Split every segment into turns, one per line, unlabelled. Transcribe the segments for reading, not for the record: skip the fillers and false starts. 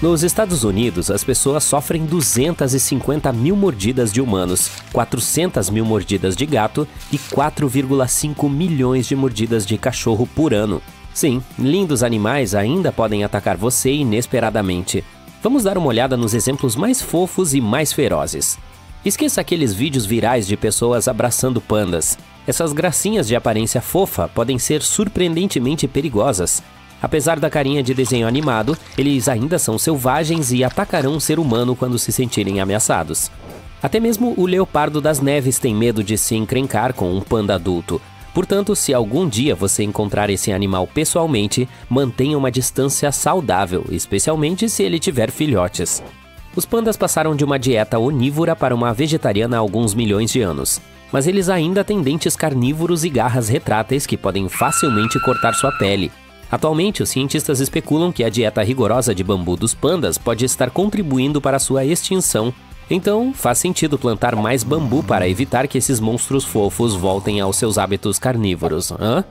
Nos Estados Unidos, as pessoas sofrem 250 mil mordidas de humanos, 400 mil mordidas de gato e 4,5 milhões de mordidas de cachorro por ano. Sim, lindos animais ainda podem atacar você inesperadamente. Vamos dar uma olhada nos exemplos mais fofos e mais ferozes. Esqueça aqueles vídeos virais de pessoas abraçando pandas. Essas gracinhas de aparência fofa podem ser surpreendentemente perigosas. Apesar da carinha de desenho animado, eles ainda são selvagens e atacarão um ser humano quando se sentirem ameaçados. Até mesmo o leopardo das neves tem medo de se encrencar com um panda adulto. Portanto, se algum dia você encontrar esse animal pessoalmente, mantenha uma distância saudável, especialmente se ele tiver filhotes. Os pandas passaram de uma dieta onívora para uma vegetariana há alguns milhões de anos. Mas eles ainda têm dentes carnívoros e garras retráteis que podem facilmente cortar sua pele. Atualmente, os cientistas especulam que a dieta rigorosa de bambu dos pandas pode estar contribuindo para sua extinção. Então, faz sentido plantar mais bambu para evitar que esses monstros fofos voltem aos seus hábitos carnívoros, hã?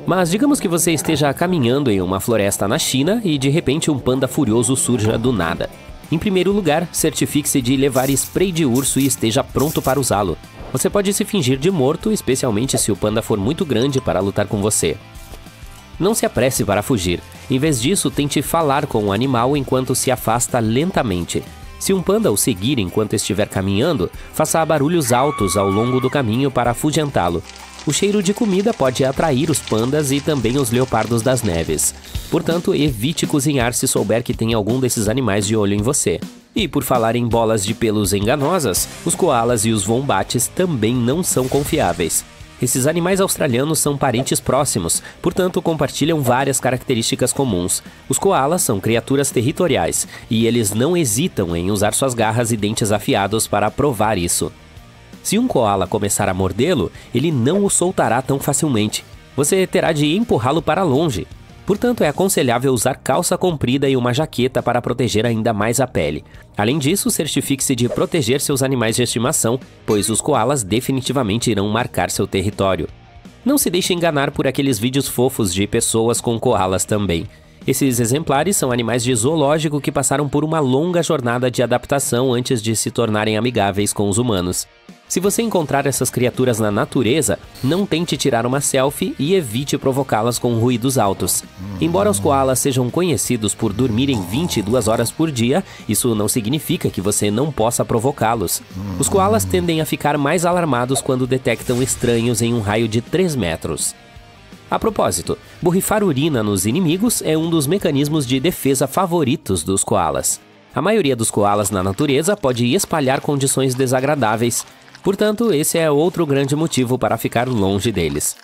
Mas digamos que você esteja caminhando em uma floresta na China e de repente um panda furioso surja do nada. Em primeiro lugar, certifique-se de levar spray de urso e esteja pronto para usá-lo. Você pode se fingir de morto, especialmente se o panda for muito grande para lutar com você. Não se apresse para fugir. Em vez disso, tente falar com o animal enquanto se afasta lentamente. Se um panda o seguir enquanto estiver caminhando, faça barulhos altos ao longo do caminho para afugentá-lo. O cheiro de comida pode atrair os pandas e também os leopardos das neves. Portanto, evite cozinhar se souber que tem algum desses animais de olho em você. E por falar em bolas de pelos enganosas, os coalas e os wombates também não são confiáveis. Esses animais australianos são parentes próximos, portanto compartilham várias características comuns. Os koalas são criaturas territoriais, e eles não hesitam em usar suas garras e dentes afiados para provar isso. Se um koala começar a mordê-lo, ele não o soltará tão facilmente. Você terá de empurrá-lo para longe. Portanto, é aconselhável usar calça comprida e uma jaqueta para proteger ainda mais a pele. Além disso, certifique-se de proteger seus animais de estimação, pois os koalas definitivamente irão marcar seu território. Não se deixe enganar por aqueles vídeos fofos de pessoas com koalas também. Esses exemplares são animais de zoológico que passaram por uma longa jornada de adaptação antes de se tornarem amigáveis com os humanos. Se você encontrar essas criaturas na natureza, não tente tirar uma selfie e evite provocá-las com ruídos altos. Embora os koalas sejam conhecidos por dormirem 22 horas por dia, isso não significa que você não possa provocá-los. Os koalas tendem a ficar mais alarmados quando detectam estranhos em um raio de 3 metros. A propósito, borrifar urina nos inimigos é um dos mecanismos de defesa favoritos dos koalas. A maioria dos koalas na natureza pode espalhar condições desagradáveis. Portanto, esse é outro grande motivo para ficar longe deles.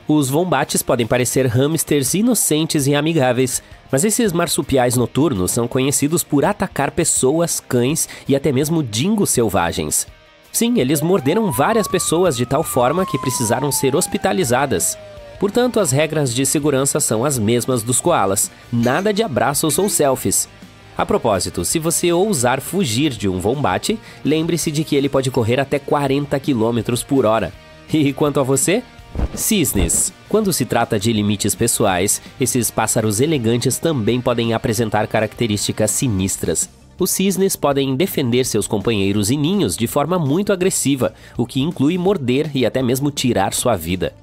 Os wombates podem parecer hamsters inocentes e amigáveis, mas esses marsupiais noturnos são conhecidos por atacar pessoas, cães e até mesmo dingos selvagens. Sim, eles morderam várias pessoas de tal forma que precisaram ser hospitalizadas. Portanto, as regras de segurança são as mesmas dos koalas, nada de abraços ou selfies. A propósito, se você ousar fugir de um wombate, lembre-se de que ele pode correr até 40 km por hora. E quanto a você? Cisnes. Quando se trata de limites pessoais, esses pássaros elegantes também podem apresentar características sinistras. Os cisnes podem defender seus companheiros e ninhos de forma muito agressiva, o que inclui morder e até mesmo tirar sua vida.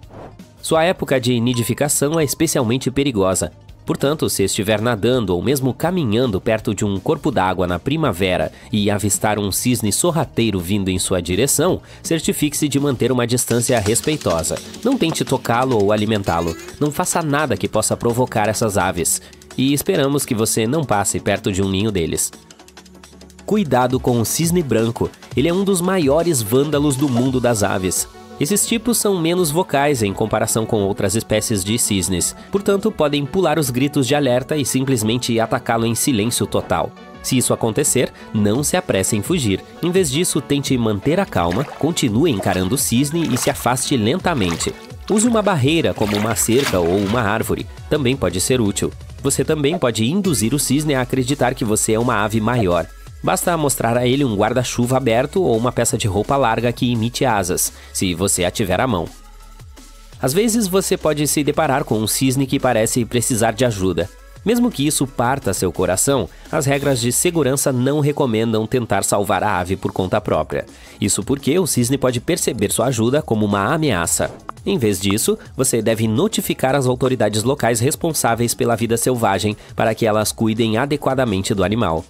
Sua época de nidificação é especialmente perigosa. Portanto, se estiver nadando ou mesmo caminhando perto de um corpo d'água na primavera e avistar um cisne sorrateiro vindo em sua direção, certifique-se de manter uma distância respeitosa. Não tente tocá-lo ou alimentá-lo. Não faça nada que possa provocar essas aves. E esperamos que você não passe perto de um ninho deles. Cuidado com o cisne branco. Ele é um dos maiores vândalos do mundo das aves. Esses tipos são menos vocais em comparação com outras espécies de cisnes, portanto podem pular os gritos de alerta e simplesmente atacá-lo em silêncio total. Se isso acontecer, não se apresse em fugir. Em vez disso, tente manter a calma, continue encarando o cisne e se afaste lentamente. Use uma barreira como uma cerca ou uma árvore, também pode ser útil. Você também pode induzir o cisne a acreditar que você é uma ave maior. Basta mostrar a ele um guarda-chuva aberto ou uma peça de roupa larga que imite asas, se você a tiver à mão. Às vezes você pode se deparar com um cisne que parece precisar de ajuda. Mesmo que isso parta seu coração, as regras de segurança não recomendam tentar salvar a ave por conta própria. Isso porque o cisne pode perceber sua ajuda como uma ameaça. Em vez disso, você deve notificar as autoridades locais responsáveis pela vida selvagem para que elas cuidem adequadamente do animal.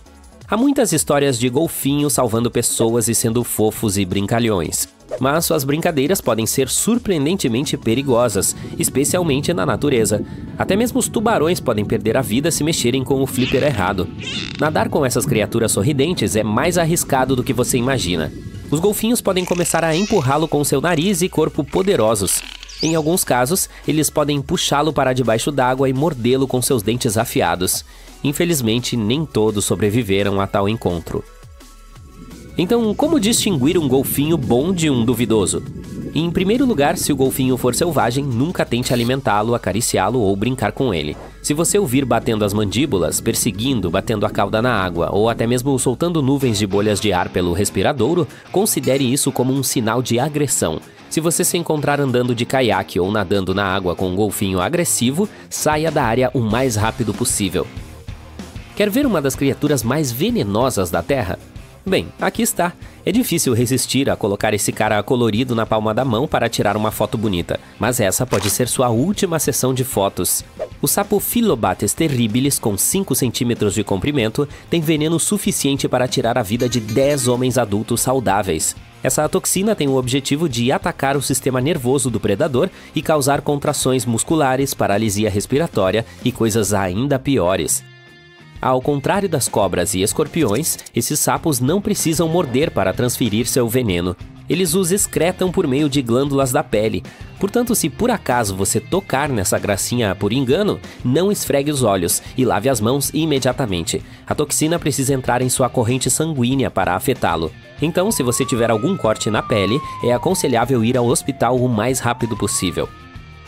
Há muitas histórias de golfinhos salvando pessoas e sendo fofos e brincalhões. Mas suas brincadeiras podem ser surpreendentemente perigosas, especialmente na natureza. Até mesmo os tubarões podem perder a vida se mexerem com o flipper errado. Nadar com essas criaturas sorridentes é mais arriscado do que você imagina. Os golfinhos podem começar a empurrá-lo com seu nariz e corpo poderosos. Em alguns casos, eles podem puxá-lo para debaixo d'água e mordê-lo com seus dentes afiados. Infelizmente, nem todos sobreviveram a tal encontro. Então, como distinguir um golfinho bom de um duvidoso? Em primeiro lugar, se o golfinho for selvagem, nunca tente alimentá-lo, acariciá-lo ou brincar com ele. Se você ouvir batendo as mandíbulas, perseguindo, batendo a cauda na água ou até mesmo soltando nuvens de bolhas de ar pelo respiradouro, considere isso como um sinal de agressão. Se você se encontrar andando de caiaque ou nadando na água com um golfinho agressivo, saia da área o mais rápido possível. Quer ver uma das criaturas mais venenosas da Terra? Bem, aqui está. É difícil resistir a colocar esse cara colorido na palma da mão para tirar uma foto bonita, mas essa pode ser sua última sessão de fotos. O sapo Phyllobates terribilis, com 5 centímetros de comprimento, tem veneno suficiente para tirar a vida de 10 homens adultos saudáveis. Essa toxina tem o objetivo de atacar o sistema nervoso do predador e causar contrações musculares, paralisia respiratória e coisas ainda piores. Ao contrário das cobras e escorpiões, esses sapos não precisam morder para transferir seu veneno. Eles os excretam por meio de glândulas da pele. Portanto, se por acaso você tocar nessa gracinha por engano, não esfregue os olhos e lave as mãos imediatamente. A toxina precisa entrar em sua corrente sanguínea para afetá-lo. Então, se você tiver algum corte na pele, é aconselhável ir ao hospital o mais rápido possível.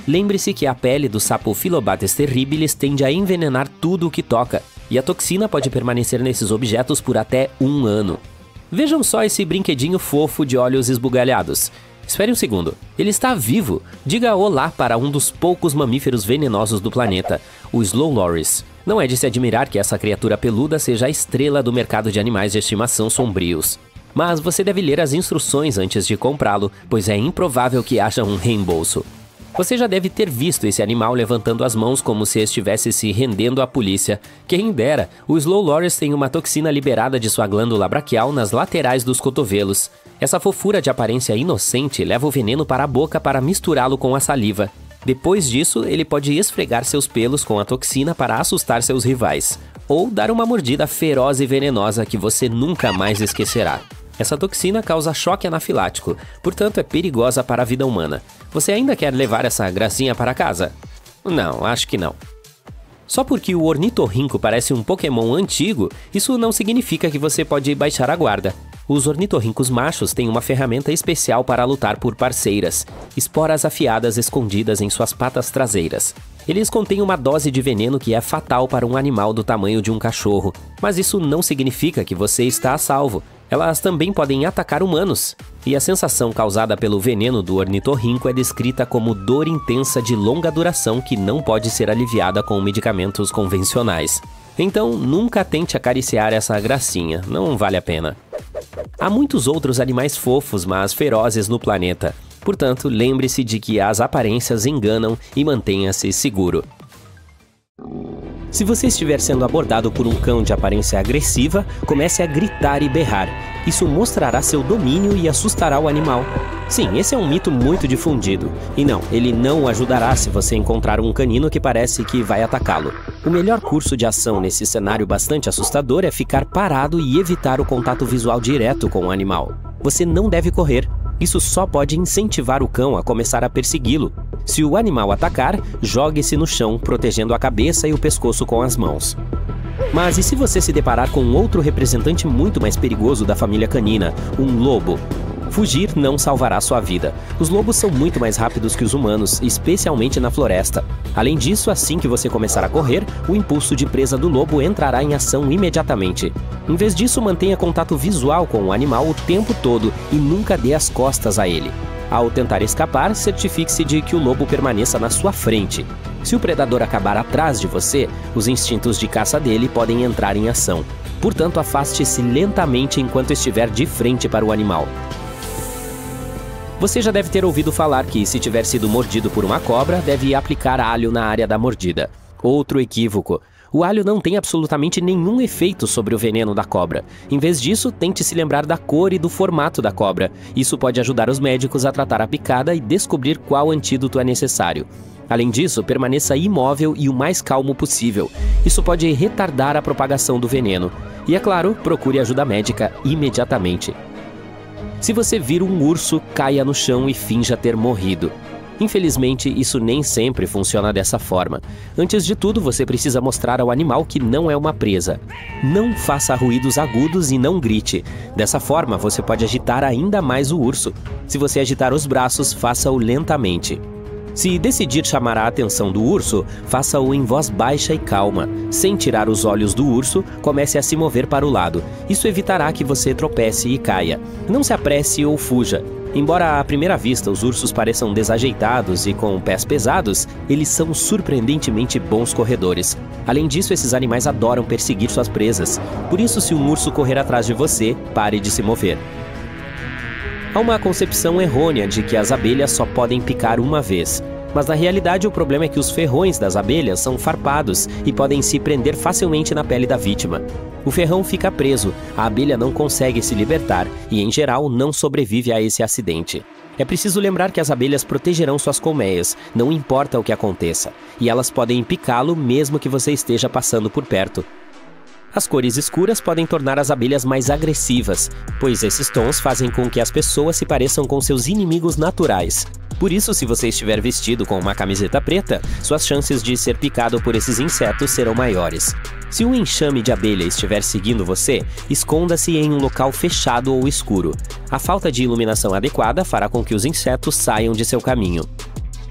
Lembre-se que a pele do sapo Phyllobates terribilis tende a envenenar tudo o que toca, e a toxina pode permanecer nesses objetos por até 1 ano. Vejam só esse brinquedinho fofo de olhos esbugalhados. Espere um segundo, ele está vivo! Diga olá para um dos poucos mamíferos venenosos do planeta, o Slow Loris. Não é de se admirar que essa criatura peluda seja a estrela do mercado de animais de estimação sombrios. Mas você deve ler as instruções antes de comprá-lo, pois é improvável que haja um reembolso. Você já deve ter visto esse animal levantando as mãos como se estivesse se rendendo à polícia. Quem dera, o Slow Loris tem uma toxina liberada de sua glândula braquial nas laterais dos cotovelos. Essa fofura de aparência inocente leva o veneno para a boca para misturá-lo com a saliva. Depois disso, ele pode esfregar seus pelos com a toxina para assustar seus rivais, ou dar uma mordida feroz e venenosa que você nunca mais esquecerá. Essa toxina causa choque anafilático, portanto é perigosa para a vida humana. Você ainda quer levar essa gracinha para casa? Não, acho que não. Só porque o ornitorrinco parece um Pokémon antigo, isso não significa que você pode baixar a guarda. Os ornitorrincos machos têm uma ferramenta especial para lutar por parceiras, esporas afiadas escondidas em suas patas traseiras. Eles contêm uma dose de veneno que é fatal para um animal do tamanho de um cachorro, mas isso não significa que você está a salvo. Elas também podem atacar humanos, e a sensação causada pelo veneno do ornitorrinco é descrita como dor intensa de longa duração que não pode ser aliviada com medicamentos convencionais. Então, nunca tente acariciar essa gracinha, não vale a pena. Há muitos outros animais fofos, mas ferozes no planeta. Portanto, lembre-se de que as aparências enganam e mantenha-se seguro. Se você estiver sendo abordado por um cão de aparência agressiva, comece a gritar e berrar. Isso mostrará seu domínio e assustará o animal. Sim, esse é um mito muito difundido. E não, ele não o ajudará se você encontrar um canino que parece que vai atacá-lo. O melhor curso de ação nesse cenário bastante assustador é ficar parado e evitar o contato visual direto com o animal. Você não deve correr. Isso só pode incentivar o cão a começar a persegui-lo. Se o animal atacar, jogue-se no chão, protegendo a cabeça e o pescoço com as mãos. Mas e se você se deparar com outro representante muito mais perigoso da família canina, um lobo? Fugir não salvará sua vida. Os lobos são muito mais rápidos que os humanos, especialmente na floresta. Além disso, assim que você começar a correr, o impulso de presa do lobo entrará em ação imediatamente. Em vez disso, mantenha contato visual com o animal o tempo todo e nunca dê as costas a ele. Ao tentar escapar, certifique-se de que o lobo permaneça na sua frente. Se o predador acabar atrás de você, os instintos de caça dele podem entrar em ação. Portanto, afaste-se lentamente enquanto estiver de frente para o animal. Você já deve ter ouvido falar que, se tiver sido mordido por uma cobra, deve aplicar alho na área da mordida. Outro equívoco. O alho não tem absolutamente nenhum efeito sobre o veneno da cobra. Em vez disso, tente se lembrar da cor e do formato da cobra. Isso pode ajudar os médicos a tratar a picada e descobrir qual antídoto é necessário. Além disso, permaneça imóvel e o mais calmo possível. Isso pode retardar a propagação do veneno. E, é claro, procure ajuda médica imediatamente. Se você vir um urso, caia no chão e finja ter morrido. Infelizmente, isso nem sempre funciona dessa forma. Antes de tudo, você precisa mostrar ao animal que não é uma presa. Não faça ruídos agudos e não grite. Dessa forma, você pode agitar ainda mais o urso. Se você agitar os braços, faça-o lentamente. Se decidir chamar a atenção do urso, faça-o em voz baixa e calma. Sem tirar os olhos do urso, comece a se mover para o lado. Isso evitará que você tropece e caia. Não se apresse ou fuja. Embora à primeira vista os ursos pareçam desajeitados e com pés pesados, eles são surpreendentemente bons corredores. Além disso, esses animais adoram perseguir suas presas. Por isso, se um urso correr atrás de você, pare de se mover. Há uma concepção errônea de que as abelhas só podem picar uma vez. Mas na realidade o problema é que os ferrões das abelhas são farpados e podem se prender facilmente na pele da vítima. O ferrão fica preso, a abelha não consegue se libertar e, em geral, não sobrevive a esse acidente. É preciso lembrar que as abelhas protegerão suas colmeias, não importa o que aconteça, e elas podem picá-lo mesmo que você esteja passando por perto. As cores escuras podem tornar as abelhas mais agressivas, pois esses tons fazem com que as pessoas se pareçam com seus inimigos naturais. Por isso, se você estiver vestido com uma camiseta preta, suas chances de ser picado por esses insetos serão maiores. Se um enxame de abelha estiver seguindo você, esconda-se em um local fechado ou escuro. A falta de iluminação adequada fará com que os insetos saiam de seu caminho.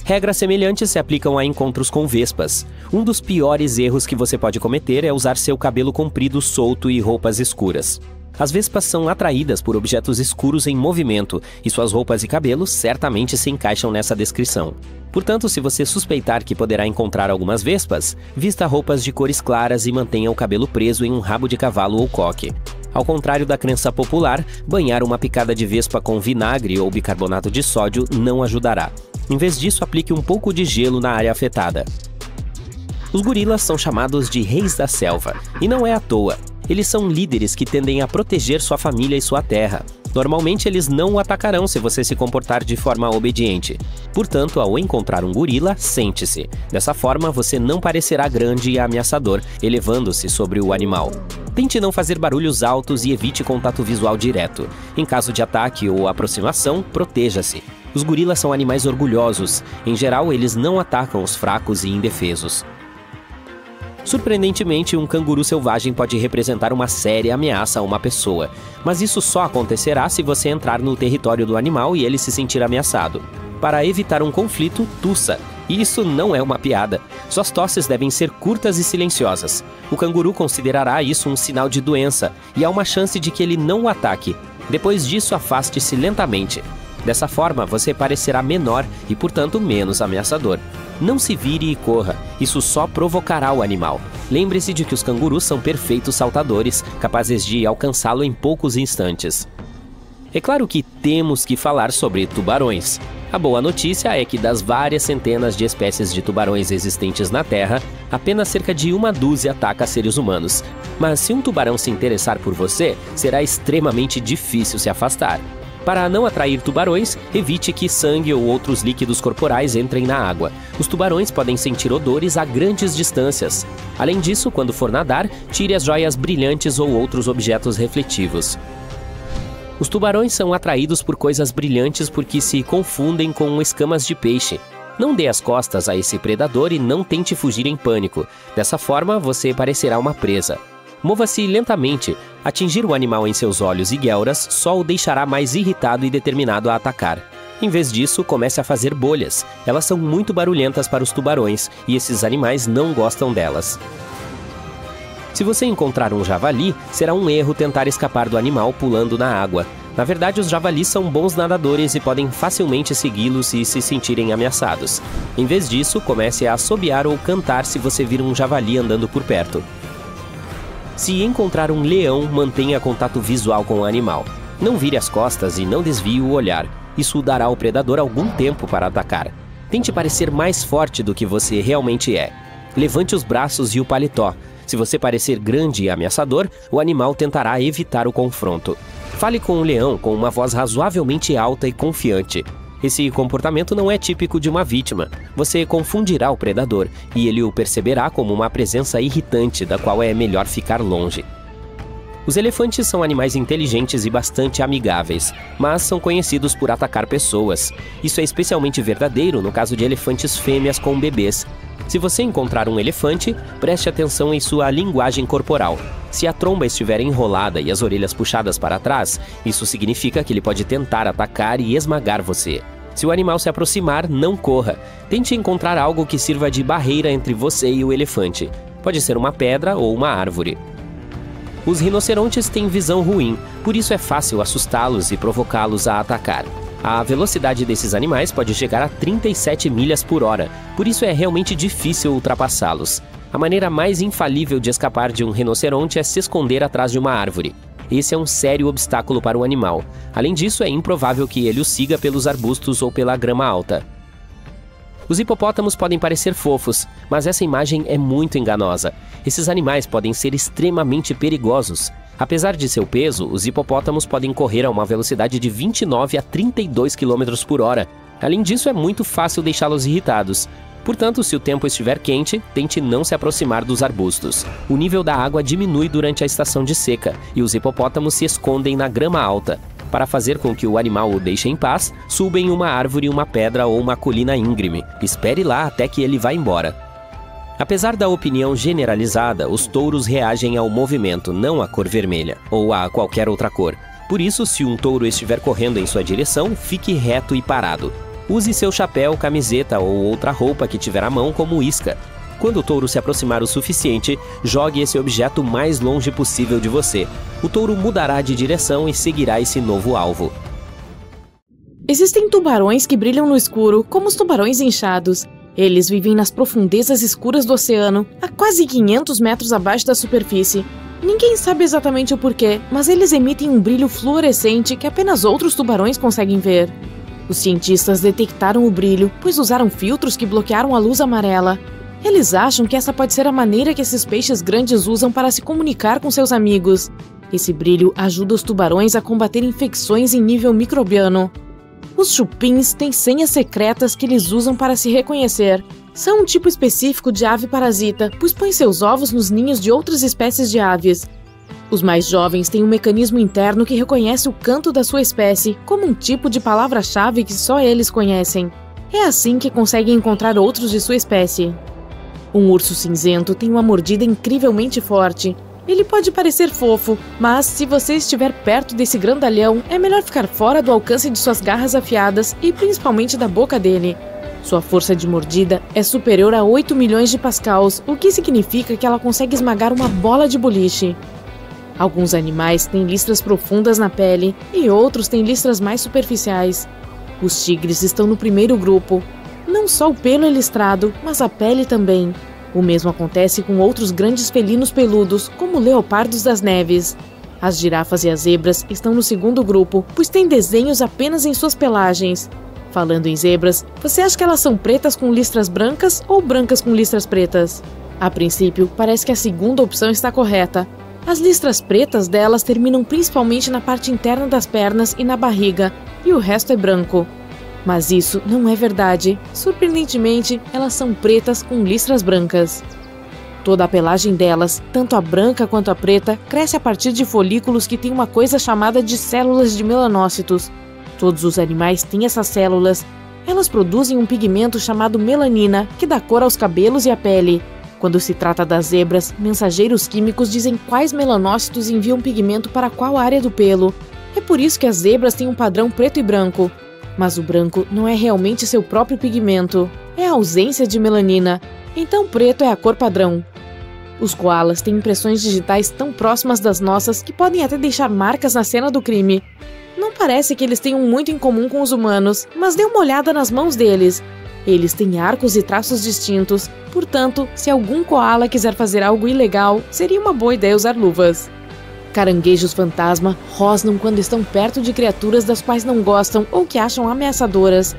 Regras semelhantes se aplicam a encontros com vespas. Um dos piores erros que você pode cometer é usar seu cabelo comprido solto e roupas escuras. As vespas são atraídas por objetos escuros em movimento, e suas roupas e cabelos certamente se encaixam nessa descrição. Portanto, se você suspeitar que poderá encontrar algumas vespas, vista roupas de cores claras e mantenha o cabelo preso em um rabo de cavalo ou coque. Ao contrário da crença popular, banhar uma picada de vespa com vinagre ou bicarbonato de sódio não ajudará. Em vez disso, aplique um pouco de gelo na área afetada. Os gorilas são chamados de reis da selva, e não é à toa. Eles são líderes que tendem a proteger sua família e sua terra. Normalmente, eles não o atacarão se você se comportar de forma obediente. Portanto, ao encontrar um gorila, sente-se. Dessa forma, você não parecerá grande e ameaçador, elevando-se sobre o animal. Tente não fazer barulhos altos e evite contato visual direto. Em caso de ataque ou aproximação, proteja-se. Os gorilas são animais orgulhosos. Em geral, eles não atacam os fracos e indefesos. Surpreendentemente, um canguru selvagem pode representar uma séria ameaça a uma pessoa, mas isso só acontecerá se você entrar no território do animal e ele se sentir ameaçado. Para evitar um conflito, tussa. E isso não é uma piada. Suas tosses devem ser curtas e silenciosas. O canguru considerará isso um sinal de doença, e há uma chance de que ele não o ataque. Depois disso, afaste-se lentamente. Dessa forma, você parecerá menor e, portanto, menos ameaçador. Não se vire e corra, isso só provocará o animal. Lembre-se de que os cangurus são perfeitos saltadores, capazes de alcançá-lo em poucos instantes. É claro que temos que falar sobre tubarões. A boa notícia é que das várias centenas de espécies de tubarões existentes na Terra, apenas cerca de uma dúzia ataca seres humanos. Mas se um tubarão se interessar por você, será extremamente difícil se afastar. Para não atrair tubarões, evite que sangue ou outros líquidos corporais entrem na água. Os tubarões podem sentir odores a grandes distâncias. Além disso, quando for nadar, tire as joias brilhantes ou outros objetos refletivos. Os tubarões são atraídos por coisas brilhantes porque se confundem com escamas de peixe. Não dê as costas a esse predador e não tente fugir em pânico. Dessa forma, você parecerá uma presa. Mova-se lentamente. Atingir o animal em seus olhos e guelras só o deixará mais irritado e determinado a atacar. Em vez disso, comece a fazer bolhas. Elas são muito barulhentas para os tubarões e esses animais não gostam delas. Se você encontrar um javali, será um erro tentar escapar do animal pulando na água. Na verdade, os javalis são bons nadadores e podem facilmente segui-los se se sentirem ameaçados. Em vez disso, comece a assobiar ou cantar se você vir um javali andando por perto. Se encontrar um leão, mantenha contato visual com o animal. Não vire as costas e não desvie o olhar. Isso dará ao predador algum tempo para atacar. Tente parecer mais forte do que você realmente é. Levante os braços e o paletó. Se você parecer grande e ameaçador, o animal tentará evitar o confronto. Fale com o leão com uma voz razoavelmente alta e confiante. Esse comportamento não é típico de uma vítima. Você confundirá o predador e ele o perceberá como uma presença irritante da qual é melhor ficar longe. Os elefantes são animais inteligentes e bastante amigáveis, mas são conhecidos por atacar pessoas. Isso é especialmente verdadeiro no caso de elefantes fêmeas com bebês. Se você encontrar um elefante, preste atenção em sua linguagem corporal. Se a tromba estiver enrolada e as orelhas puxadas para trás, isso significa que ele pode tentar atacar e esmagar você. Se o animal se aproximar, não corra. Tente encontrar algo que sirva de barreira entre você e o elefante. Pode ser uma pedra ou uma árvore. Os rinocerontes têm visão ruim, por isso é fácil assustá-los e provocá-los a atacar. A velocidade desses animais pode chegar a 37 milhas por hora, por isso é realmente difícil ultrapassá-los. A maneira mais infalível de escapar de um rinoceronte é se esconder atrás de uma árvore. Esse é um sério obstáculo para o animal. Além disso, é improvável que ele o siga pelos arbustos ou pela grama alta. Os hipopótamos podem parecer fofos, mas essa imagem é muito enganosa. Esses animais podem ser extremamente perigosos. Apesar de seu peso, os hipopótamos podem correr a uma velocidade de 29 a 32 km por hora. Além disso, é muito fácil deixá-los irritados. Portanto, se o tempo estiver quente, tente não se aproximar dos arbustos. O nível da água diminui durante a estação de seca e os hipopótamos se escondem na grama alta. Para fazer com que o animal o deixe em paz, suba em uma árvore, uma pedra ou uma colina íngreme. Espere lá até que ele vá embora. Apesar da opinião generalizada, os touros reagem ao movimento, não à cor vermelha, ou a qualquer outra cor. Por isso, se um touro estiver correndo em sua direção, fique reto e parado. Use seu chapéu, camiseta ou outra roupa que tiver à mão como isca. Quando o touro se aproximar o suficiente, jogue esse objeto o mais longe possível de você. O touro mudará de direção e seguirá esse novo alvo.
Existem tubarões que brilham no escuro, como os tubarões inchados. Eles vivem nas profundezas escuras do oceano, a quase 500 metros abaixo da superfície. Ninguém sabe exatamente o porquê, mas eles emitem um brilho fluorescente que apenas outros tubarões conseguem ver. Os cientistas detectaram o brilho, pois usaram filtros que bloquearam a luz amarela. Eles acham que essa pode ser a maneira que esses peixes grandes usam para se comunicar com seus amigos. Esse brilho ajuda os tubarões a combater infecções em nível microbiano. Os chupins têm senhas secretas que eles usam para se reconhecer. São um tipo específico de ave parasita, pois põem seus ovos nos ninhos de outras espécies de aves. Os mais jovens têm um mecanismo interno que reconhece o canto da sua espécie como um tipo de palavra-chave que só eles conhecem. É assim que conseguem encontrar outros de sua espécie. Um urso cinzento tem uma mordida incrivelmente forte. Ele pode parecer fofo, mas se você estiver perto desse grandalhão, é melhor ficar fora do alcance de suas garras afiadas e principalmente da boca dele. Sua força de mordida é superior a 8 milhões de pascals, o que significa que ela consegue esmagar uma bola de boliche. Alguns animais têm listras profundas na pele e outros têm listras mais superficiais. Os tigres estão no primeiro grupo. Não só o pelo é listrado, mas a pele também. O mesmo acontece com outros grandes felinos peludos, como leopardos das neves. As girafas e as zebras estão no segundo grupo, pois têm desenhos apenas em suas pelagens. Falando em zebras, você acha que elas são pretas com listras brancas ou brancas com listras pretas? A princípio, parece que a segunda opção está correta. As listras pretas delas terminam principalmente na parte interna das pernas e na barriga, e o resto é branco. Mas isso não é verdade. Surpreendentemente, elas são pretas com listras brancas. Toda a pelagem delas, tanto a branca quanto a preta, cresce a partir de folículos que têm uma coisa chamada de células de melanócitos. Todos os animais têm essas células. Elas produzem um pigmento chamado melanina, que dá cor aos cabelos e à pele. Quando se trata das zebras, mensageiros químicos dizem quais melanócitos enviam pigmento para qual área do pelo. É por isso que as zebras têm um padrão preto e branco. Mas o branco não é realmente seu próprio pigmento, é a ausência de melanina, então preto é a cor padrão. Os koalas têm impressões digitais tão próximas das nossas que podem até deixar marcas na cena do crime. Não parece que eles tenham muito em comum com os humanos, mas dê uma olhada nas mãos deles. Eles têm arcos e traços distintos, portanto, se algum koala quiser fazer algo ilegal, seria uma boa ideia usar luvas. Caranguejos fantasma rosnam quando estão perto de criaturas das quais não gostam ou que acham ameaçadoras.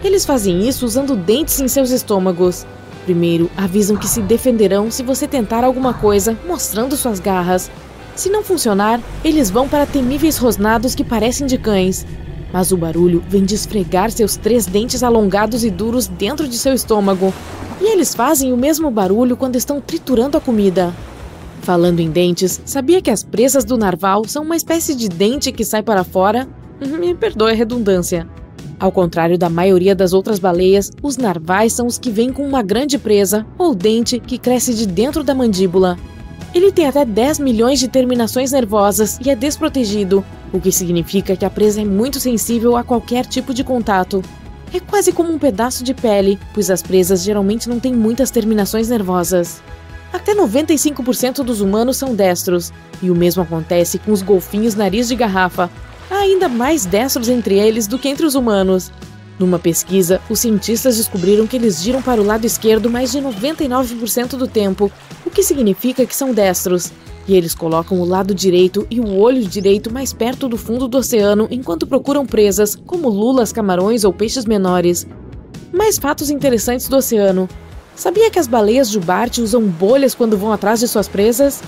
Eles fazem isso usando dentes em seus estômagos. Primeiro, avisam que se defenderão se você tentar alguma coisa, mostrando suas garras. Se não funcionar, eles vão para temíveis rosnados que parecem de cães. Mas o barulho vem de esfregar seus 3 dentes alongados e duros dentro de seu estômago. E eles fazem o mesmo barulho quando estão triturando a comida. Falando em dentes, sabia que as presas do narval são uma espécie de dente que sai para fora? Me perdoe a redundância. Ao contrário da maioria das outras baleias, os narvais são os que vêm com uma grande presa, ou dente, que cresce de dentro da mandíbula. Ele tem até 10 milhões de terminações nervosas e é desprotegido, o que significa que a presa é muito sensível a qualquer tipo de contato. É quase como um pedaço de pele, pois as presas geralmente não têm muitas terminações nervosas. Até 95% dos humanos são destros, e o mesmo acontece com os golfinhos nariz de garrafa. Há ainda mais destros entre eles do que entre os humanos. Numa pesquisa, os cientistas descobriram que eles giram para o lado esquerdo mais de 99% do tempo, o que significa que são destros. E eles colocam o lado direito e o olho direito mais perto do fundo do oceano enquanto procuram presas, como lulas, camarões ou peixes menores. Mais fatos interessantes do oceano. Sabia que as baleias jubarte usam bolhas quando vão atrás de suas presas?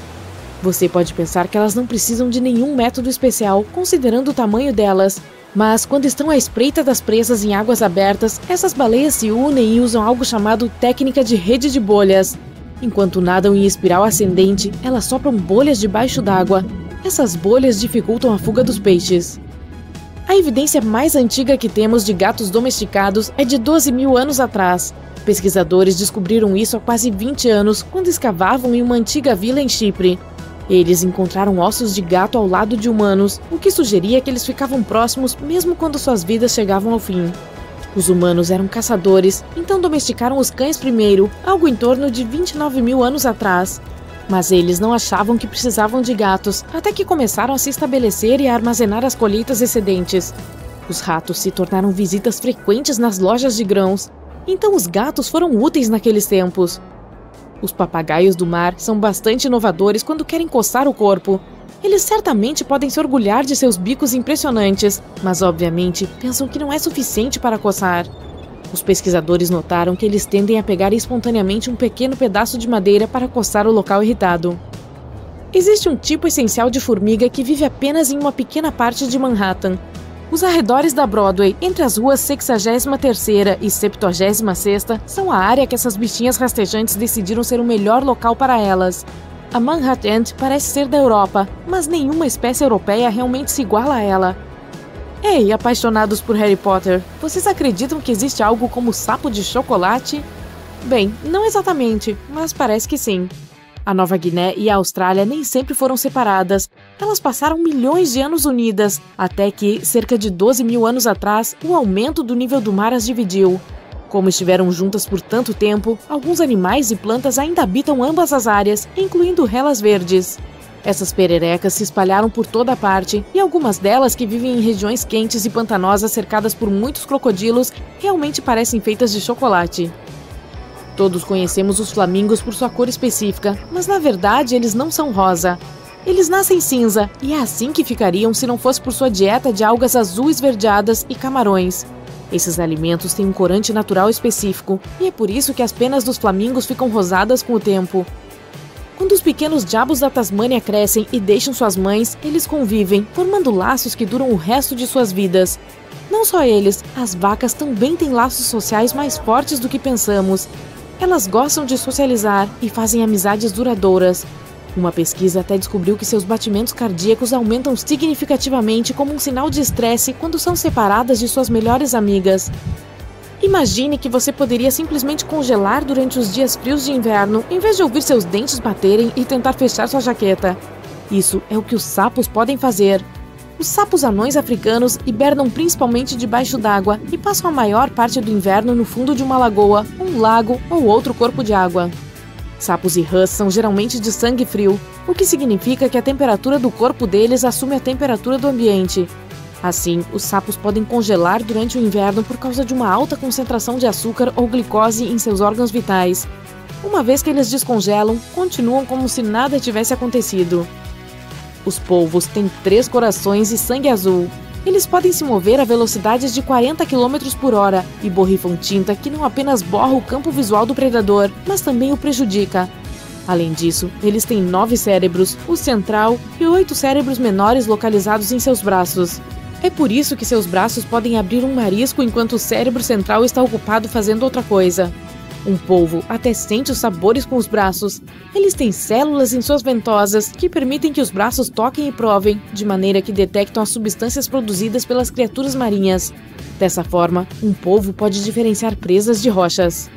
Você pode pensar que elas não precisam de nenhum método especial, considerando o tamanho delas. Mas, quando estão à espreita das presas em águas abertas, essas baleias se unem e usam algo chamado técnica de rede de bolhas. Enquanto nadam em espiral ascendente, elas sopram bolhas debaixo d'água. Essas bolhas dificultam a fuga dos peixes. A evidência mais antiga que temos de gatos domesticados é de 12 mil anos atrás. Pesquisadores descobriram isso há quase 20 anos, quando escavavam em uma antiga vila em Chipre. Eles encontraram ossos de gato ao lado de humanos, o que sugeria que eles ficavam próximos mesmo quando suas vidas chegavam ao fim. Os humanos eram caçadores, então domesticaram os cães primeiro, algo em torno de 29 mil anos atrás. Mas eles não achavam que precisavam de gatos, até que começaram a se estabelecer e a armazenar as colheitas excedentes. Os ratos se tornaram visitas frequentes nas lojas de grãos, então os gatos foram úteis naqueles tempos. Os papagaios do mar são bastante inovadores quando querem coçar o corpo. Eles certamente podem se orgulhar de seus bicos impressionantes, mas obviamente pensam que não é suficiente para coçar. Os pesquisadores notaram que eles tendem a pegar espontaneamente um pequeno pedaço de madeira para coçar o local irritado. Existe um tipo essencial de formiga que vive apenas em uma pequena parte de Manhattan. Os arredores da Broadway, entre as ruas 63ª e 76ª, são a área que essas bichinhas rastejantes decidiram ser o melhor local para elas. A Manhattan parece ser da Europa, mas nenhuma espécie europeia realmente se iguala a ela. Ei, apaixonados por Harry Potter, vocês acreditam que existe algo como sapo de chocolate? Bem, não exatamente, mas parece que sim. A Nova Guiné e a Austrália nem sempre foram separadas. Elas passaram milhões de anos unidas, até que, cerca de 12 mil anos atrás, o aumento do nível do mar as dividiu. Como estiveram juntas por tanto tempo, alguns animais e plantas ainda habitam ambas as áreas, incluindo relas verdes. Essas pererecas se espalharam por toda parte, e algumas delas que vivem em regiões quentes e pantanosas cercadas por muitos crocodilos realmente parecem feitas de chocolate. Todos conhecemos os flamingos por sua cor específica, mas na verdade eles não são rosa. Eles nascem cinza, e é assim que ficariam se não fosse por sua dieta de algas azul esverdeadas e camarões. Esses alimentos têm um corante natural específico, e é por isso que as penas dos flamingos ficam rosadas com o tempo. Quando os pequenos diabos da Tasmânia crescem e deixam suas mães, eles convivem, formando laços que duram o resto de suas vidas. Não só eles, as vacas também têm laços sociais mais fortes do que pensamos. Elas gostam de socializar e fazem amizades duradouras. Uma pesquisa até descobriu que seus batimentos cardíacos aumentam significativamente como um sinal de estresse quando são separadas de suas melhores amigas. Imagine que você poderia simplesmente congelar durante os dias frios de inverno, em vez de ouvir seus dentes baterem e tentar fechar sua jaqueta. Isso é o que os sapos podem fazer. Os sapos anões africanos hibernam principalmente debaixo d'água e passam a maior parte do inverno no fundo de uma lagoa, um lago ou outro corpo de água. Sapos e rãs são geralmente de sangue frio, o que significa que a temperatura do corpo deles assume a temperatura do ambiente. Assim, os sapos podem congelar durante o inverno por causa de uma alta concentração de açúcar ou glicose em seus órgãos vitais. Uma vez que eles descongelam, continuam como se nada tivesse acontecido. Os polvos têm 3 corações e sangue azul. Eles podem se mover a velocidades de 40 km por hora e borrifam tinta que não apenas borra o campo visual do predador, mas também o prejudica. Além disso, eles têm 9 cérebros, o central e 8 cérebros menores localizados em seus braços. É por isso que seus braços podem abrir um marisco enquanto o cérebro central está ocupado fazendo outra coisa. Um polvo até sente os sabores com os braços. Eles têm células em suas ventosas que permitem que os braços toquem e provem, de maneira que detectam as substâncias produzidas pelas criaturas marinhas. Dessa forma, um polvo pode diferenciar presas de rochas.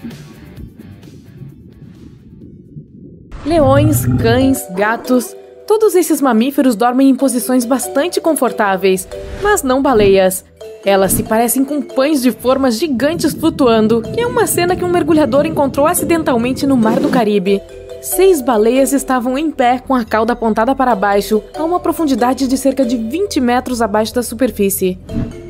Leões, cães, gatos... Todos esses mamíferos dormem em posições bastante confortáveis, mas não baleias. Elas se parecem com pães de formas gigantes flutuando, que é uma cena que um mergulhador encontrou acidentalmente no Mar do Caribe. 6 baleias estavam em pé com a cauda apontada para baixo, a uma profundidade de cerca de 20 metros abaixo da superfície.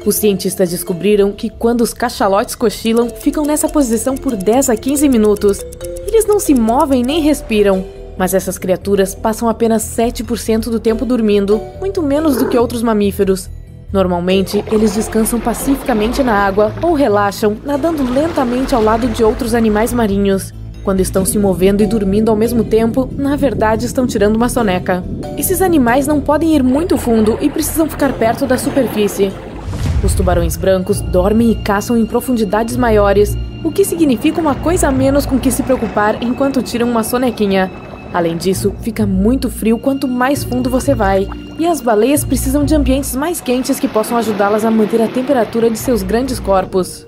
Os cientistas descobriram que quando os cachalotes cochilam, ficam nessa posição por 10 a 15 minutos. Eles não se movem nem respiram. Mas essas criaturas passam apenas 7% do tempo dormindo, muito menos do que outros mamíferos. Normalmente, eles descansam pacificamente na água ou relaxam, nadando lentamente ao lado de outros animais marinhos. Quando estão se movendo e dormindo ao mesmo tempo, na verdade estão tirando uma soneca. Esses animais não podem ir muito fundo e precisam ficar perto da superfície. Os tubarões brancos dormem e caçam em profundidades maiores, o que significa uma coisa a menos com que se preocupar enquanto tiram uma sonequinha. Além disso, fica muito frio quanto mais fundo você vai, e as baleias precisam de ambientes mais quentes que possam ajudá-las a manter a temperatura de seus grandes corpos.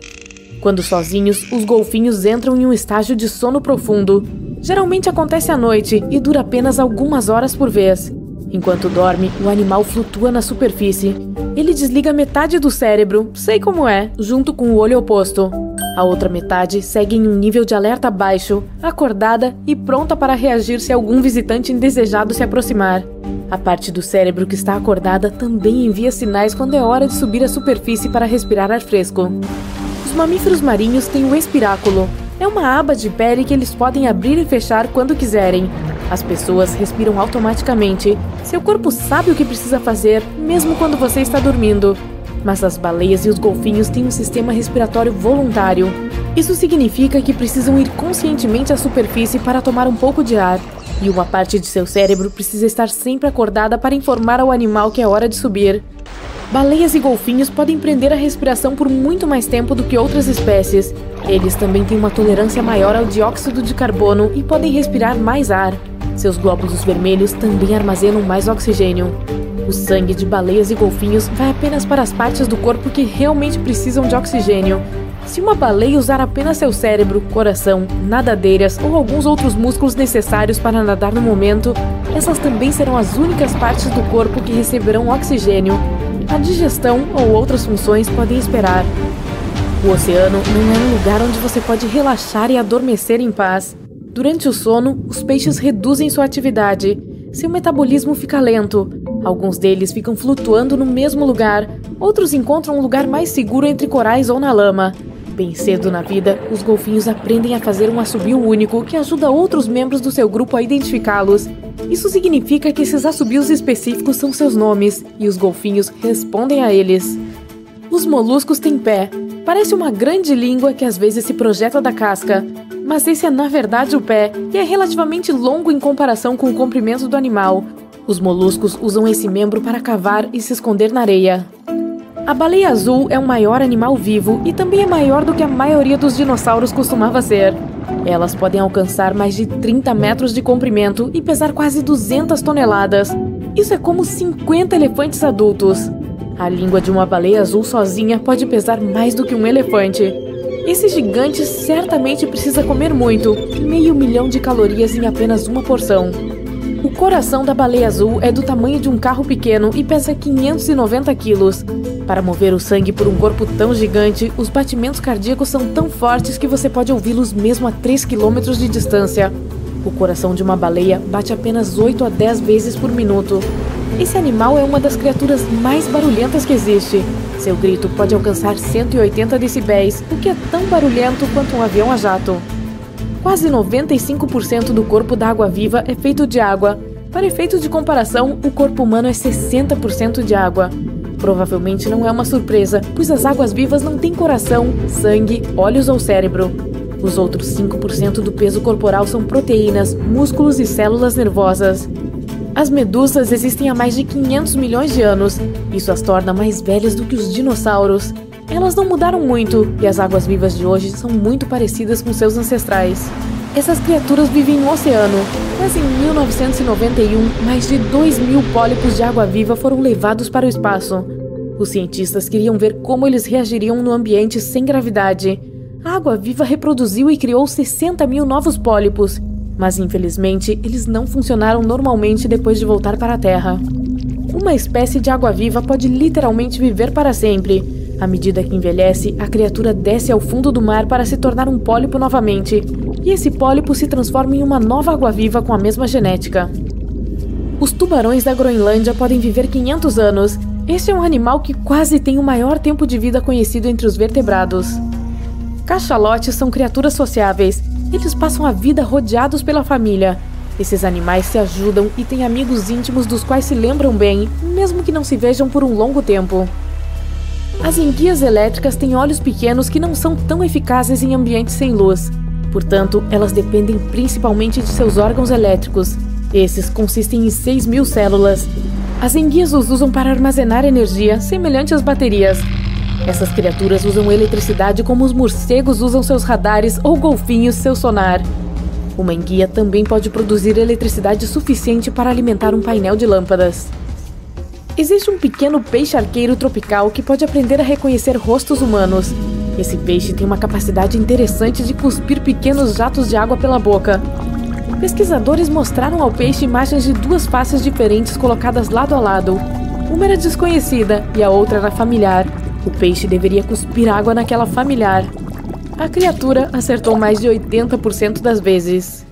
Quando sozinhos, os golfinhos entram em um estágio de sono profundo. Geralmente acontece à noite e dura apenas algumas horas por vez. Enquanto dorme, o animal flutua na superfície. Ele desliga metade do cérebro, sei como é, junto com o olho oposto. A outra metade segue em um nível de alerta baixo, acordada e pronta para reagir se algum visitante indesejado se aproximar. A parte do cérebro que está acordada também envia sinais quando é hora de subir à superfície para respirar ar fresco. Os mamíferos marinhos têm o espiráculo. É uma aba de pele que eles podem abrir e fechar quando quiserem. As pessoas respiram automaticamente. Seu corpo sabe o que precisa fazer, mesmo quando você está dormindo. Mas as baleias e os golfinhos têm um sistema respiratório voluntário. Isso significa que precisam ir conscientemente à superfície para tomar um pouco de ar. E uma parte de seu cérebro precisa estar sempre acordada para informar ao animal que é hora de subir. Baleias e golfinhos podem prender a respiração por muito mais tempo do que outras espécies. Eles também têm uma tolerância maior ao dióxido de carbono e podem respirar mais ar. Seus glóbulos vermelhos também armazenam mais oxigênio. O sangue de baleias e golfinhos vai apenas para as partes do corpo que realmente precisam de oxigênio. Se uma baleia usar apenas seu cérebro, coração, nadadeiras ou alguns outros músculos necessários para nadar no momento, essas também serão as únicas partes do corpo que receberão oxigênio. A digestão ou outras funções podem esperar. O oceano não é um lugar onde você pode relaxar e adormecer em paz. Durante o sono, os peixes reduzem sua atividade. Seu metabolismo fica lento. Alguns deles ficam flutuando no mesmo lugar. Outros encontram um lugar mais seguro entre corais ou na lama. Bem cedo na vida, os golfinhos aprendem a fazer um assobio único que ajuda outros membros do seu grupo a identificá-los. Isso significa que esses assobios específicos são seus nomes, e os golfinhos respondem a eles. Os moluscos têm pé. Parece uma grande língua que às vezes se projeta da casca. Mas esse é na verdade o pé, e é relativamente longo em comparação com o comprimento do animal. Os moluscos usam esse membro para cavar e se esconder na areia. A baleia azul é o maior animal vivo e também é maior do que a maioria dos dinossauros costumava ser. Elas podem alcançar mais de 30 metros de comprimento e pesar quase 200 toneladas. Isso é como 50 elefantes adultos. A língua de uma baleia azul sozinha pode pesar mais do que um elefante. Esse gigante certamente precisa comer muito, 500 mil de calorias em apenas uma porção. O coração da baleia azul é do tamanho de um carro pequeno e pesa 590 quilos. Para mover o sangue por um corpo tão gigante, os batimentos cardíacos são tão fortes que você pode ouvi-los mesmo a 3 quilômetros de distância. O coração de uma baleia bate apenas 8 a 10 vezes por minuto. Esse animal é uma das criaturas mais barulhentas que existe. Seu grito pode alcançar 180 decibéis, o que é tão barulhento quanto um avião a jato. Quase 95% do corpo da água-viva é feito de água. Para efeitos de comparação, o corpo humano é 60% de água. Provavelmente não é uma surpresa, pois as águas-vivas não têm coração, sangue, olhos ou cérebro. Os outros 5% do peso corporal são proteínas, músculos e células nervosas. As medusas existem há mais de 500 milhões de anos. Isso as torna mais velhas do que os dinossauros. Elas não mudaram muito, e as águas-vivas de hoje são muito parecidas com seus ancestrais. Essas criaturas vivem no oceano, mas em 1991, mais de 2.000 pólipos de água-viva foram levados para o espaço. Os cientistas queriam ver como eles reagiriam no ambiente sem gravidade. A água-viva reproduziu e criou 60.000 novos pólipos, mas infelizmente eles não funcionaram normalmente depois de voltar para a Terra. Uma espécie de água-viva pode literalmente viver para sempre. À medida que envelhece, a criatura desce ao fundo do mar para se tornar um pólipo novamente, e esse pólipo se transforma em uma nova água-viva com a mesma genética. Os tubarões da Groenlândia podem viver 500 anos. Este é um animal que quase tem o maior tempo de vida conhecido entre os vertebrados. Cachalotes são criaturas sociáveis. Eles passam a vida rodeados pela família. Esses animais se ajudam e têm amigos íntimos dos quais se lembram bem, mesmo que não se vejam por um longo tempo. As enguias elétricas têm olhos pequenos que não são tão eficazes em ambientes sem luz. Portanto, elas dependem principalmente de seus órgãos elétricos. Esses consistem em 6.000 células. As enguias os usam para armazenar energia, semelhante às baterias. Essas criaturas usam eletricidade como os morcegos usam seus radares ou golfinhos seu sonar. Uma enguia também pode produzir eletricidade suficiente para alimentar um painel de lâmpadas. Existe um pequeno peixe arqueiro tropical que pode aprender a reconhecer rostos humanos. Esse peixe tem uma capacidade interessante de cuspir pequenos jatos de água pela boca. Pesquisadores mostraram ao peixe imagens de duas faces diferentes colocadas lado a lado. Uma era desconhecida e a outra era familiar. O peixe deveria cuspir água naquela familiar. A criatura acertou mais de 80% das vezes.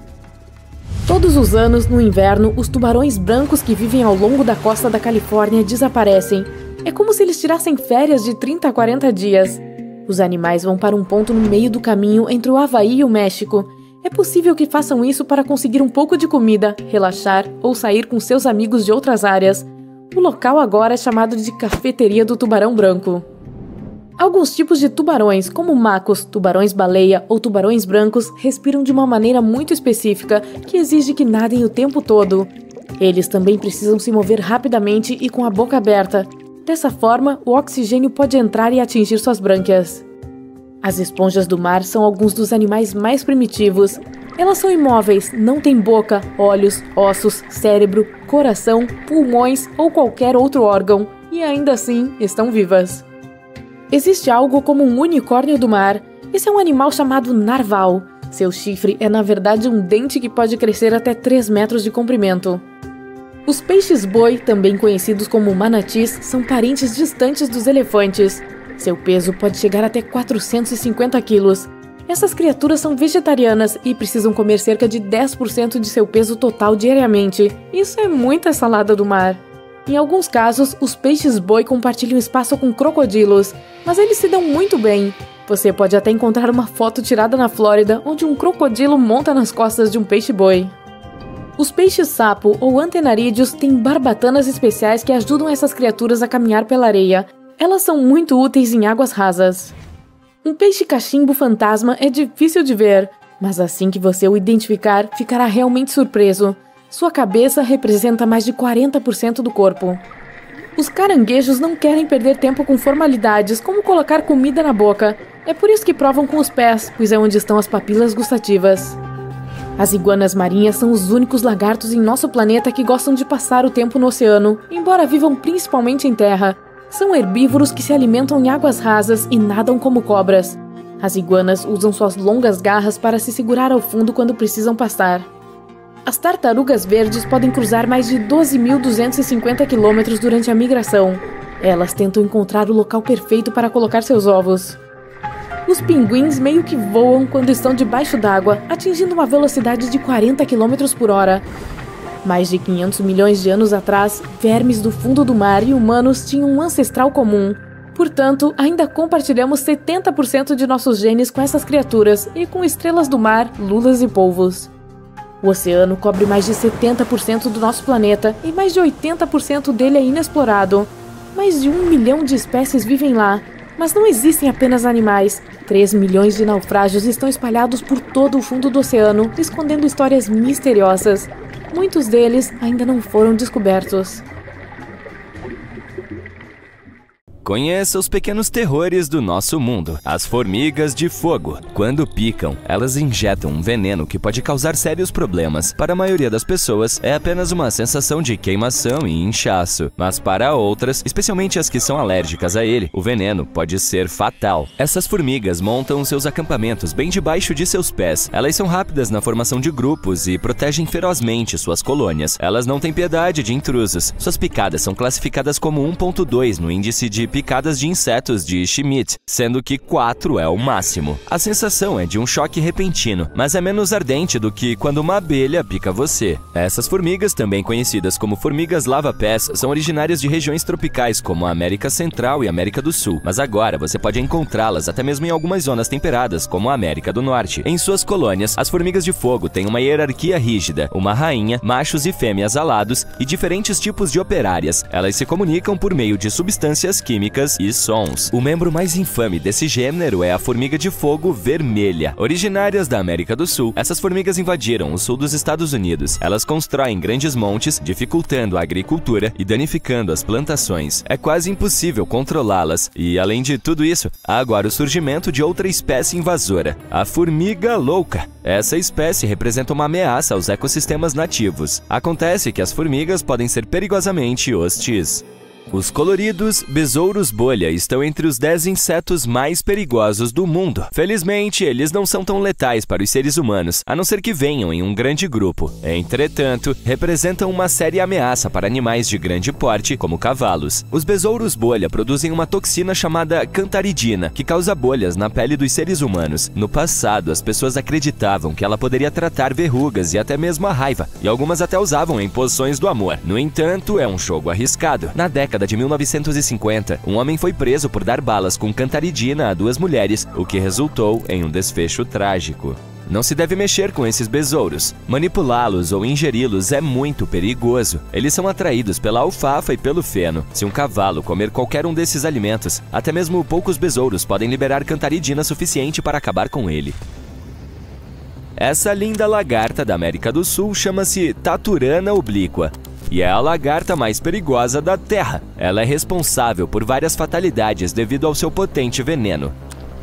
Todos os anos, no inverno, os tubarões brancos que vivem ao longo da costa da Califórnia desaparecem. É como se eles tirassem férias de 30 a 40 dias. Os animais vão para um ponto no meio do caminho entre o Havaí e o México. É possível que façam isso para conseguir um pouco de comida, relaxar ou sair com seus amigos de outras áreas. O local agora é chamado de Cafeteria do Tubarão Branco. Alguns tipos de tubarões, como macos, tubarões-baleia ou tubarões brancos, respiram de uma maneira muito específica que exige que nadem o tempo todo. Eles também precisam se mover rapidamente e com a boca aberta. Dessa forma, o oxigênio pode entrar e atingir suas brânquias. As esponjas do mar são alguns dos animais mais primitivos. Elas são imóveis, não têm boca, olhos, ossos, cérebro, coração, pulmões ou qualquer outro órgão, e ainda assim estão vivas. Existe algo como um unicórnio do mar. Esse é um animal chamado narval. Seu chifre é na verdade um dente que pode crescer até 3 metros de comprimento. Os peixes-boi, também conhecidos como manatis, são parentes distantes dos elefantes. Seu peso pode chegar até 450 quilos. Essas criaturas são vegetarianas e precisam comer cerca de 10% de seu peso total diariamente. Isso é muita salada do mar. Em alguns casos, os peixes-boi compartilham espaço com crocodilos, mas eles se dão muito bem. Você pode até encontrar uma foto tirada na Flórida, onde um crocodilo monta nas costas de um peixe-boi. Os peixes-sapo ou antenarídeos têm barbatanas especiais que ajudam essas criaturas a caminhar pela areia. Elas são muito úteis em águas rasas. Um peixe-cachimbo fantasma é difícil de ver, mas assim que você o identificar, ficará realmente surpreso. Sua cabeça representa mais de 40% do corpo. Os caranguejos não querem perder tempo com formalidades, como colocar comida na boca. É por isso que provam com os pés, pois é onde estão as papilas gustativas. As iguanas marinhas são os únicos lagartos em nosso planeta que gostam de passar o tempo no oceano, embora vivam principalmente em terra. São herbívoros que se alimentam em águas rasas e nadam como cobras. As iguanas usam suas longas garras para se segurar ao fundo quando precisam pastar. As tartarugas verdes podem cruzar mais de 12.250 quilômetros durante a migração. Elas tentam encontrar o local perfeito para colocar seus ovos. Os pinguins meio que voam quando estão debaixo d'água, atingindo uma velocidade de 40 km por hora. Mais de 500 milhões de anos atrás, vermes do fundo do mar e humanos tinham um ancestral comum. Portanto, ainda compartilhamos 70% de nossos genes com essas criaturas e com estrelas do mar, lulas e polvos. O oceano cobre mais de 70% do nosso planeta e mais de 80% dele é inexplorado. Mais de 1 milhão de espécies vivem lá, mas não existem apenas animais. 3 milhões de naufrágios estão espalhados por todo o fundo do oceano, escondendo histórias misteriosas. Muitos deles ainda não foram descobertos.
Conheça os pequenos terrores do nosso mundo. As formigas de fogo. Quando picam, elas injetam um veneno que pode causar sérios problemas. Para a maioria das pessoas, é apenas uma sensação de queimação e inchaço. Mas para outras, especialmente as que são alérgicas a ele, o veneno pode ser fatal. Essas formigas montam seus acampamentos bem debaixo de seus pés. Elas são rápidas na formação de grupos e protegem ferozmente suas colônias. Elas não têm piedade de intrusos. Suas picadas são classificadas como 1.2 no índice de picadas de insetos de Schmidt, sendo que 4 é o máximo. A sensação é de um choque repentino, mas é menos ardente do que quando uma abelha pica você. Essas formigas, também conhecidas como formigas lava-pés, são originárias de regiões tropicais como a América Central e América do Sul, mas agora você pode encontrá-las até mesmo em algumas zonas temperadas, como a América do Norte. Em suas colônias, as formigas de fogo têm uma hierarquia rígida, uma rainha, machos e fêmeas alados e diferentes tipos de operárias. Elas se comunicam por meio de substâncias químicas e sons. O membro mais infame desse gênero é a formiga de fogo vermelha. Originárias da América do Sul, essas formigas invadiram o sul dos Estados Unidos. Elas constroem grandes montes, dificultando a agricultura e danificando as plantações. É quase impossível controlá-las e, além de tudo isso, há agora o surgimento de outra espécie invasora, a formiga louca. Essa espécie representa uma ameaça aos ecossistemas nativos. Acontece que as formigas podem ser perigosamente hostis. Os coloridos besouros bolha estão entre os 10 insetos mais perigosos do mundo. Felizmente, eles não são tão letais para os seres humanos, a não ser que venham em um grande grupo. Entretanto, representam uma séria ameaça para animais de grande porte, como cavalos. Os besouros bolha produzem uma toxina chamada cantaridina, que causa bolhas na pele dos seres humanos. No passado, as pessoas acreditavam que ela poderia tratar verrugas e até mesmo a raiva, e algumas até usavam em poções do amor. No entanto, é um jogo arriscado. Na década de 1950, um homem foi preso por dar balas com cantaridina a 2 mulheres, o que resultou em um desfecho trágico. Não se deve mexer com esses besouros. Manipulá-los ou ingeri-los é muito perigoso. Eles são atraídos pela alfafa e pelo feno. Se um cavalo comer qualquer um desses alimentos, até mesmo poucos besouros podem liberar cantaridina suficiente para acabar com ele. Essa linda lagarta da América do Sul chama-se Taturana oblíqua. E é a lagarta mais perigosa da Terra. Ela é responsável por várias fatalidades devido ao seu potente veneno.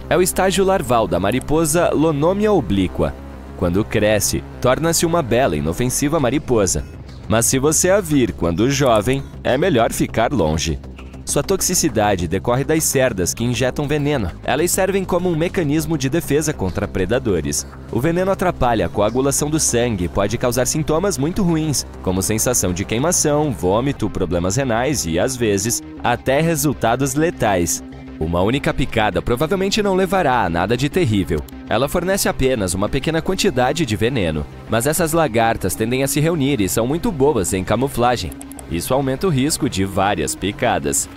É o estágio larval da mariposa Lonomia oblíqua. Quando cresce, torna-se uma bela e inofensiva mariposa. Mas se você a vir quando jovem, é melhor ficar longe. Sua toxicidade decorre das cerdas que injetam veneno. Elas servem como um mecanismo de defesa contra predadores. O veneno atrapalha a coagulação do sangue e pode causar sintomas muito ruins, como sensação de queimação, vômito, problemas renais e, às vezes, até resultados letais. Uma única picada provavelmente não levará a nada de terrível. Ela fornece apenas uma pequena quantidade de veneno. Mas essas lagartas tendem a se reunir e são muito boas em camuflagem. Isso aumenta o risco de várias picadas.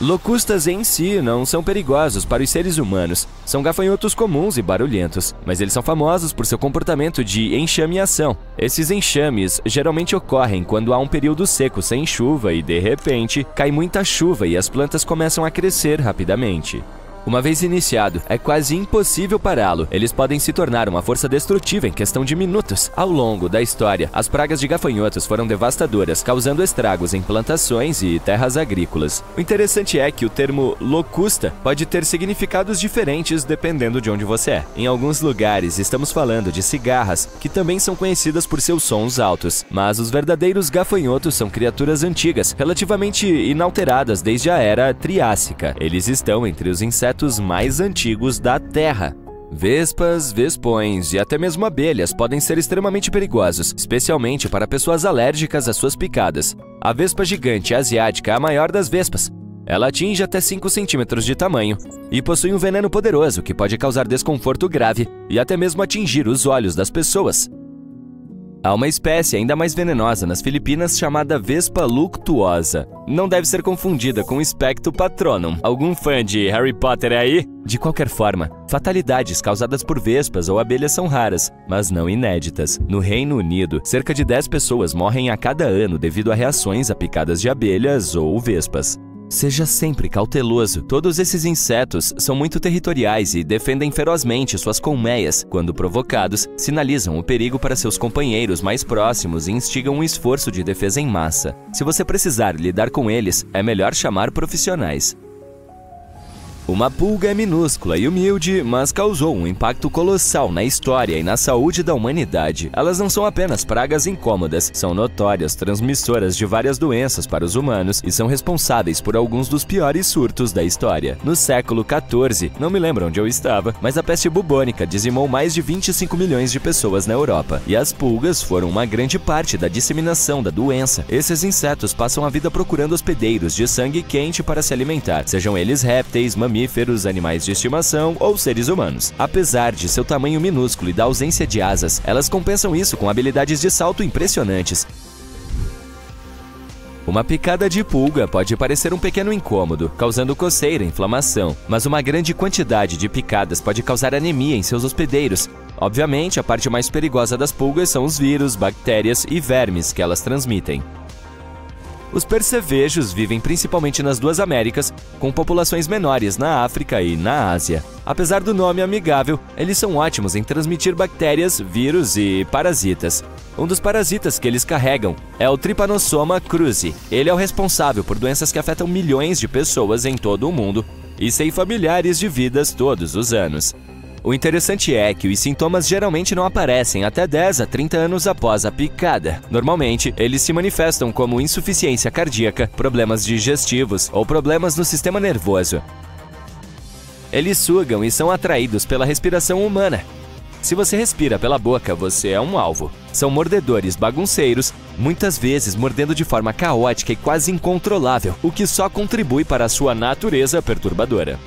Locustas em si não são perigosos para os seres humanos. São gafanhotos comuns e barulhentos, mas eles são famosos por seu comportamento de enxameação. Esses enxames geralmente ocorrem quando há um período seco sem chuva e, de repente, cai muita chuva e as plantas começam a crescer rapidamente. Uma vez iniciado, é quase impossível pará-lo. Eles podem se tornar uma força destrutiva em questão de minutos. Ao longo da história, as pragas de gafanhotos foram devastadoras, causando estragos em plantações e terras agrícolas. O interessante é que o termo locusta pode ter significados diferentes dependendo de onde você é. Em alguns lugares, estamos falando de cigarras, que também são conhecidas por seus sons altos. Mas os verdadeiros gafanhotos são criaturas antigas, relativamente inalteradas desde a era Triássica. Eles estão entre os insetos mais antigos da Terra. Vespas, vespões e até mesmo abelhas podem ser extremamente perigosos, especialmente para pessoas alérgicas às suas picadas. A vespa gigante asiática é a maior das vespas. Ela atinge até 5 centímetros de tamanho e possui um veneno poderoso que pode causar desconforto grave e até mesmo atingir os olhos das pessoas. Há uma espécie ainda mais venenosa nas Filipinas chamada Vespa luctuosa. Não deve ser confundida com o Spectro patronum. Algum fã de Harry Potter aí? De qualquer forma, fatalidades causadas por vespas ou abelhas são raras, mas não inéditas. No Reino Unido, cerca de 10 pessoas morrem a cada ano devido a reações a picadas de abelhas ou vespas. Seja sempre cauteloso. Todos esses insetos são muito territoriais e defendem ferozmente suas colmeias. Quando provocados, sinalizam o perigo para seus companheiros mais próximos e instigam um esforço de defesa em massa. Se você precisar lidar com eles, é melhor chamar profissionais. Uma pulga é minúscula e humilde, mas causou um impacto colossal na história e na saúde da humanidade. Elas não são apenas pragas incômodas, são notórias transmissoras de várias doenças para os humanos e são responsáveis por alguns dos piores surtos da história. No século XIV, não me lembro onde eu estava, mas a peste bubônica dizimou mais de 25 milhões de pessoas na Europa, e as pulgas foram uma grande parte da disseminação da doença. Esses insetos passam a vida procurando hospedeiros de sangue quente para se alimentar, sejam eles répteis, mamíferos, animais de estimação ou seres humanos. Apesar de seu tamanho minúsculo e da ausência de asas, elas compensam isso com habilidades de salto impressionantes. Uma picada de pulga pode parecer um pequeno incômodo, causando coceira e inflamação, mas uma grande quantidade de picadas pode causar anemia em seus hospedeiros. Obviamente, a parte mais perigosa das pulgas são os vírus, bactérias e vermes que elas transmitem. Os percevejos vivem principalmente nas duas Américas, com populações menores na África e na Ásia. Apesar do nome amigável, eles são ótimos em transmitir bactérias, vírus e parasitas. Um dos parasitas que eles carregam é o Trypanosoma cruzi. Ele é o responsável por doenças que afetam milhões de pessoas em todo o mundo e ceifa milhares de vidas todos os anos. O interessante é que os sintomas geralmente não aparecem até 10 a 30 anos após a picada. Normalmente, eles se manifestam como insuficiência cardíaca, problemas digestivos ou problemas no sistema nervoso. Eles sugam e são atraídos pela respiração humana. Se você respira pela boca, você é um alvo. São mordedores bagunceiros, muitas vezes mordendo de forma caótica e quase incontrolável, o que só contribui para a sua natureza perturbadora.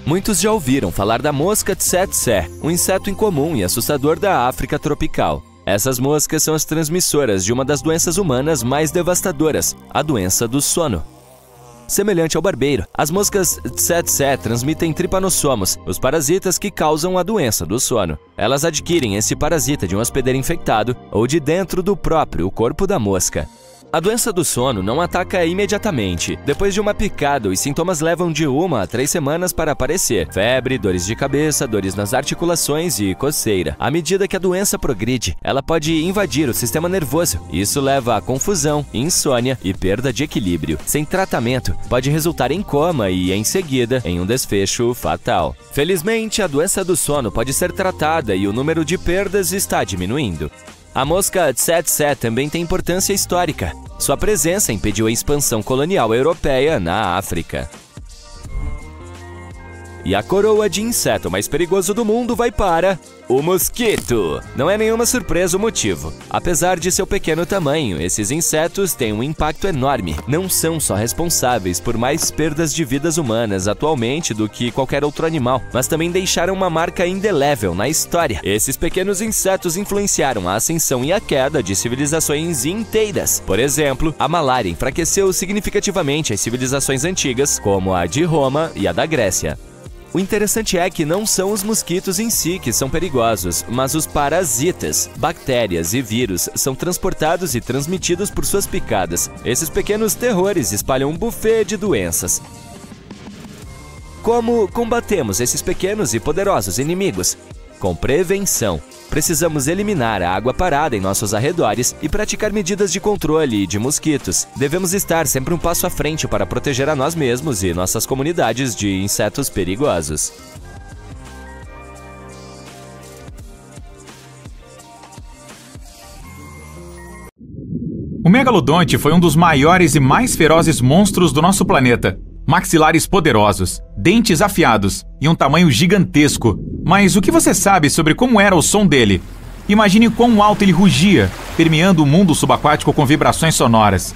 Muitos já ouviram falar da mosca tsetse, um inseto incomum e assustador da África tropical. Essas moscas são as transmissoras de uma das doenças humanas mais devastadoras, a doença do sono. Semelhante ao barbeiro, as moscas tsetse transmitem trypanossomos, os parasitas que causam a doença do sono. Elas adquirem esse parasita de um hospedeiro infectado ou de dentro do próprio corpo da mosca. A doença do sono não ataca imediatamente. Depois de uma picada, os sintomas levam de 1 a 3 semanas para aparecer. Febre, dores de cabeça, dores nas articulações e coceira. À medida que a doença progride, ela pode invadir o sistema nervoso. Isso leva a confusão, insônia e perda de equilíbrio. Sem tratamento, pode resultar em coma e, em seguida, em um desfecho fatal. Felizmente, a doença do sono pode ser tratada e o número de perdas está diminuindo. A mosca tsetse também tem importância histórica. Sua presença impediu a expansão colonial europeia na África. E a coroa de inseto mais perigoso do mundo vai para o mosquito. Não é nenhuma surpresa o motivo. Apesar de seu pequeno tamanho, esses insetos têm um impacto enorme. Não são só responsáveis por mais perdas de vidas humanas atualmente do que qualquer outro animal, mas também deixaram uma marca indelével na história. Esses pequenos insetos influenciaram a ascensão e a queda de civilizações inteiras. Por exemplo, a malária enfraqueceu significativamente as civilizações antigas, como a de Roma e a da Grécia. O interessante é que não são os mosquitos em si que são perigosos, mas os parasitas. Bactérias e vírus são transportados e transmitidos por suas picadas. Esses pequenos terrores espalham um buffet de doenças. Como combatemos esses pequenos e poderosos inimigos? Com prevenção. Precisamos eliminar a água parada em nossos arredores e praticar medidas de controle de mosquitos. Devemos estar sempre um passo à frente para proteger a nós mesmos e nossas comunidades de insetos perigosos.
O megalodonte foi um dos maiores e mais ferozes monstros do nosso planeta. Maxilares poderosos, dentes afiados e um tamanho gigantesco. Mas o que você sabe sobre como era o som dele? Imagine quão alto ele rugia, permeando o mundo subaquático com vibrações sonoras.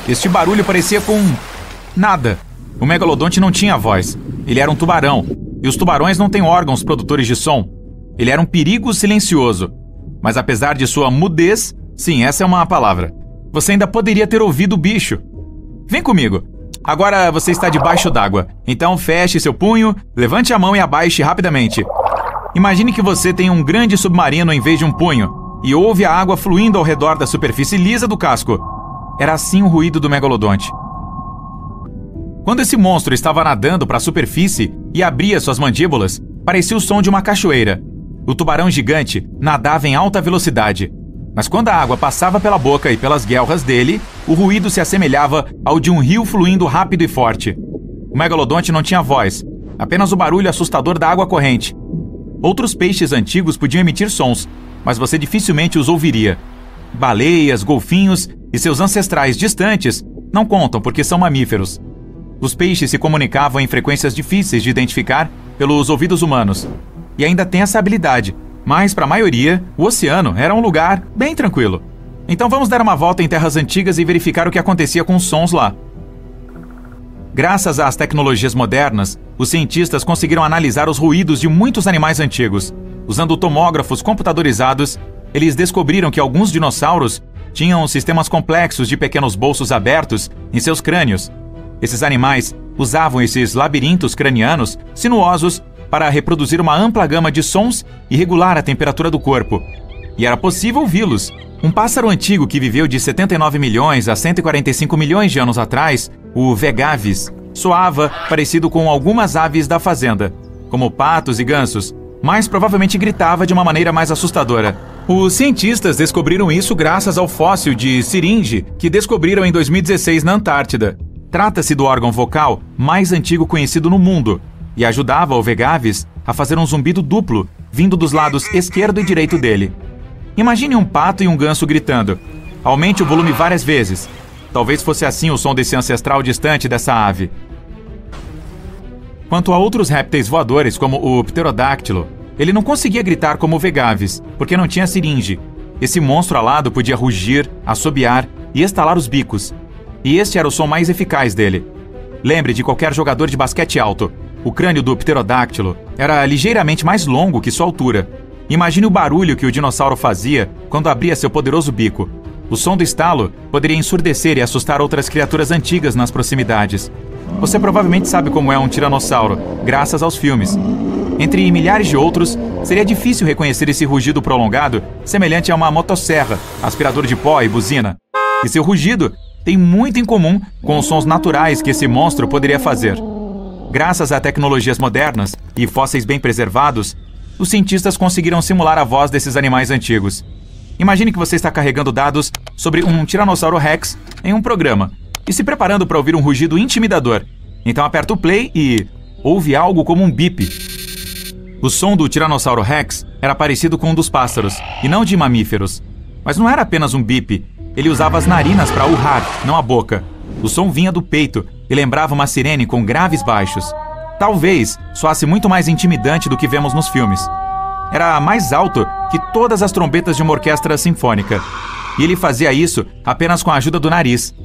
Este barulho parecia com nada. O megalodonte não tinha voz. Ele era um tubarão. E os tubarões não têm órgãos produtores de som. Ele era um perigo silencioso. Mas apesar de sua mudez, sim, essa é uma palavra, você ainda poderia ter ouvido o bicho. Vem comigo. Agora você está debaixo d'água. Então feche seu punho, levante a mão e abaixe rapidamente. Imagine que você tem um grande submarino em vez de um punho e ouve a água fluindo ao redor da superfície lisa do casco. Era assim o ruído do megalodonte. Quando esse monstro estava nadando para a superfície e abria suas mandíbulas, parecia o som de uma cachoeira. O tubarão gigante nadava em alta velocidade. Mas quando a água passava pela boca e pelas guelras dele, o ruído se assemelhava ao de um rio fluindo rápido e forte. O megalodonte não tinha voz, apenas o barulho assustador da água corrente. Outros peixes antigos podiam emitir sons, mas você dificilmente os ouviria. Baleias, golfinhos e seus ancestrais distantes não contam porque são mamíferos. Os peixes se comunicavam em frequências difíceis de identificar pelos ouvidos humanos. E ainda tem essa habilidade. Mas, para a maioria, o oceano era um lugar bem tranquilo. Então vamos dar uma volta em terras antigas e verificar o que acontecia com os sons lá. Graças às tecnologias modernas, os cientistas conseguiram analisar os ruídos de muitos animais antigos. Usando tomógrafos computadorizados, eles descobriram que alguns dinossauros tinham sistemas complexos de pequenos bolsos abertos em seus crânios. Esses animais usavam esses labirintos cranianos sinuosos para reproduzir uma ampla gama de sons e regular a temperatura do corpo. E era possível ouvi-los. Um pássaro antigo que viveu de 79 milhões a 145 milhões de anos atrás, o vegavis, soava parecido com algumas aves da fazenda, como patos e gansos, mas provavelmente gritava de uma maneira mais assustadora. Os cientistas descobriram isso graças ao fóssil de siringe que descobriram em 2016 na Antártida. Trata-se do órgão vocal mais antigo conhecido no mundo, e ajudava o vegavis a fazer um zumbido duplo, vindo dos lados esquerdo e direito dele. Imagine um pato e um ganso gritando. Aumente o volume várias vezes. Talvez fosse assim o som desse ancestral distante dessa ave. Quanto a outros répteis voadores, como o pterodáctilo, ele não conseguia gritar como o vegavis, porque não tinha siringe. Esse monstro alado podia rugir, assobiar e estalar os bicos. E este era o som mais eficaz dele. Lembre de qualquer jogador de basquete alto. O crânio do pterodáctilo era ligeiramente mais longo que sua altura. Imagine o barulho que o dinossauro fazia quando abria seu poderoso bico. O som do estalo poderia ensurdecer e assustar outras criaturas antigas nas proximidades. Você provavelmente sabe como é um tiranossauro, graças aos filmes. Entre milhares de outros, seria difícil reconhecer esse rugido prolongado semelhante a uma motosserra, aspirador de pó e buzina. E seu rugido tem muito em comum com os sons naturais que esse monstro poderia fazer. Graças a tecnologias modernas e fósseis bem preservados, os cientistas conseguiram simular a voz desses animais antigos. Imagine que você está carregando dados sobre um Tiranossauro Rex em um programa e se preparando para ouvir um rugido intimidador. Então aperta o play e ouve algo como um bip. O som do Tiranossauro Rex era parecido com um dos pássaros, e não de mamíferos. Mas não era apenas um bip. Ele usava as narinas para urrar, não a boca. O som vinha do peito e lembrava uma sirene com graves baixos. Talvez soasse muito mais intimidante do que vemos nos filmes. Era mais alto que todas as trombetas de uma orquestra sinfônica. E ele fazia isso apenas com a ajuda do nariz.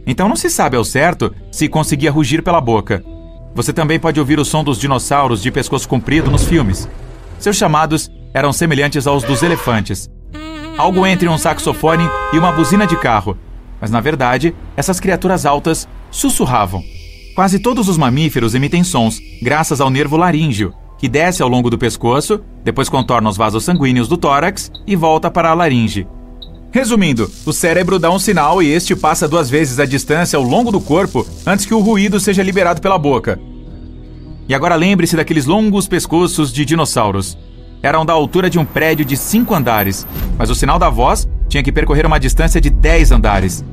Então não se sabe ao certo se conseguia rugir pela boca. Você também pode ouvir o som dos dinossauros de pescoço comprido nos filmes. Seus chamados eram semelhantes aos dos elefantes. Algo entre um saxofone e uma buzina de carro. Mas na verdade, essas criaturas altas sussurravam. Quase todos os mamíferos emitem sons, graças ao nervo laríngeo, que desce ao longo do pescoço, depois contorna os vasos sanguíneos do tórax e volta para a laringe. Resumindo, o cérebro dá um sinal e este passa 2 vezes a distância ao longo do corpo antes que o ruído seja liberado pela boca. E agora lembre-se daqueles longos pescoços de dinossauros. Eram da altura de um prédio de 5 andares, mas o sinal da voz tinha que percorrer uma distância de 10 andares.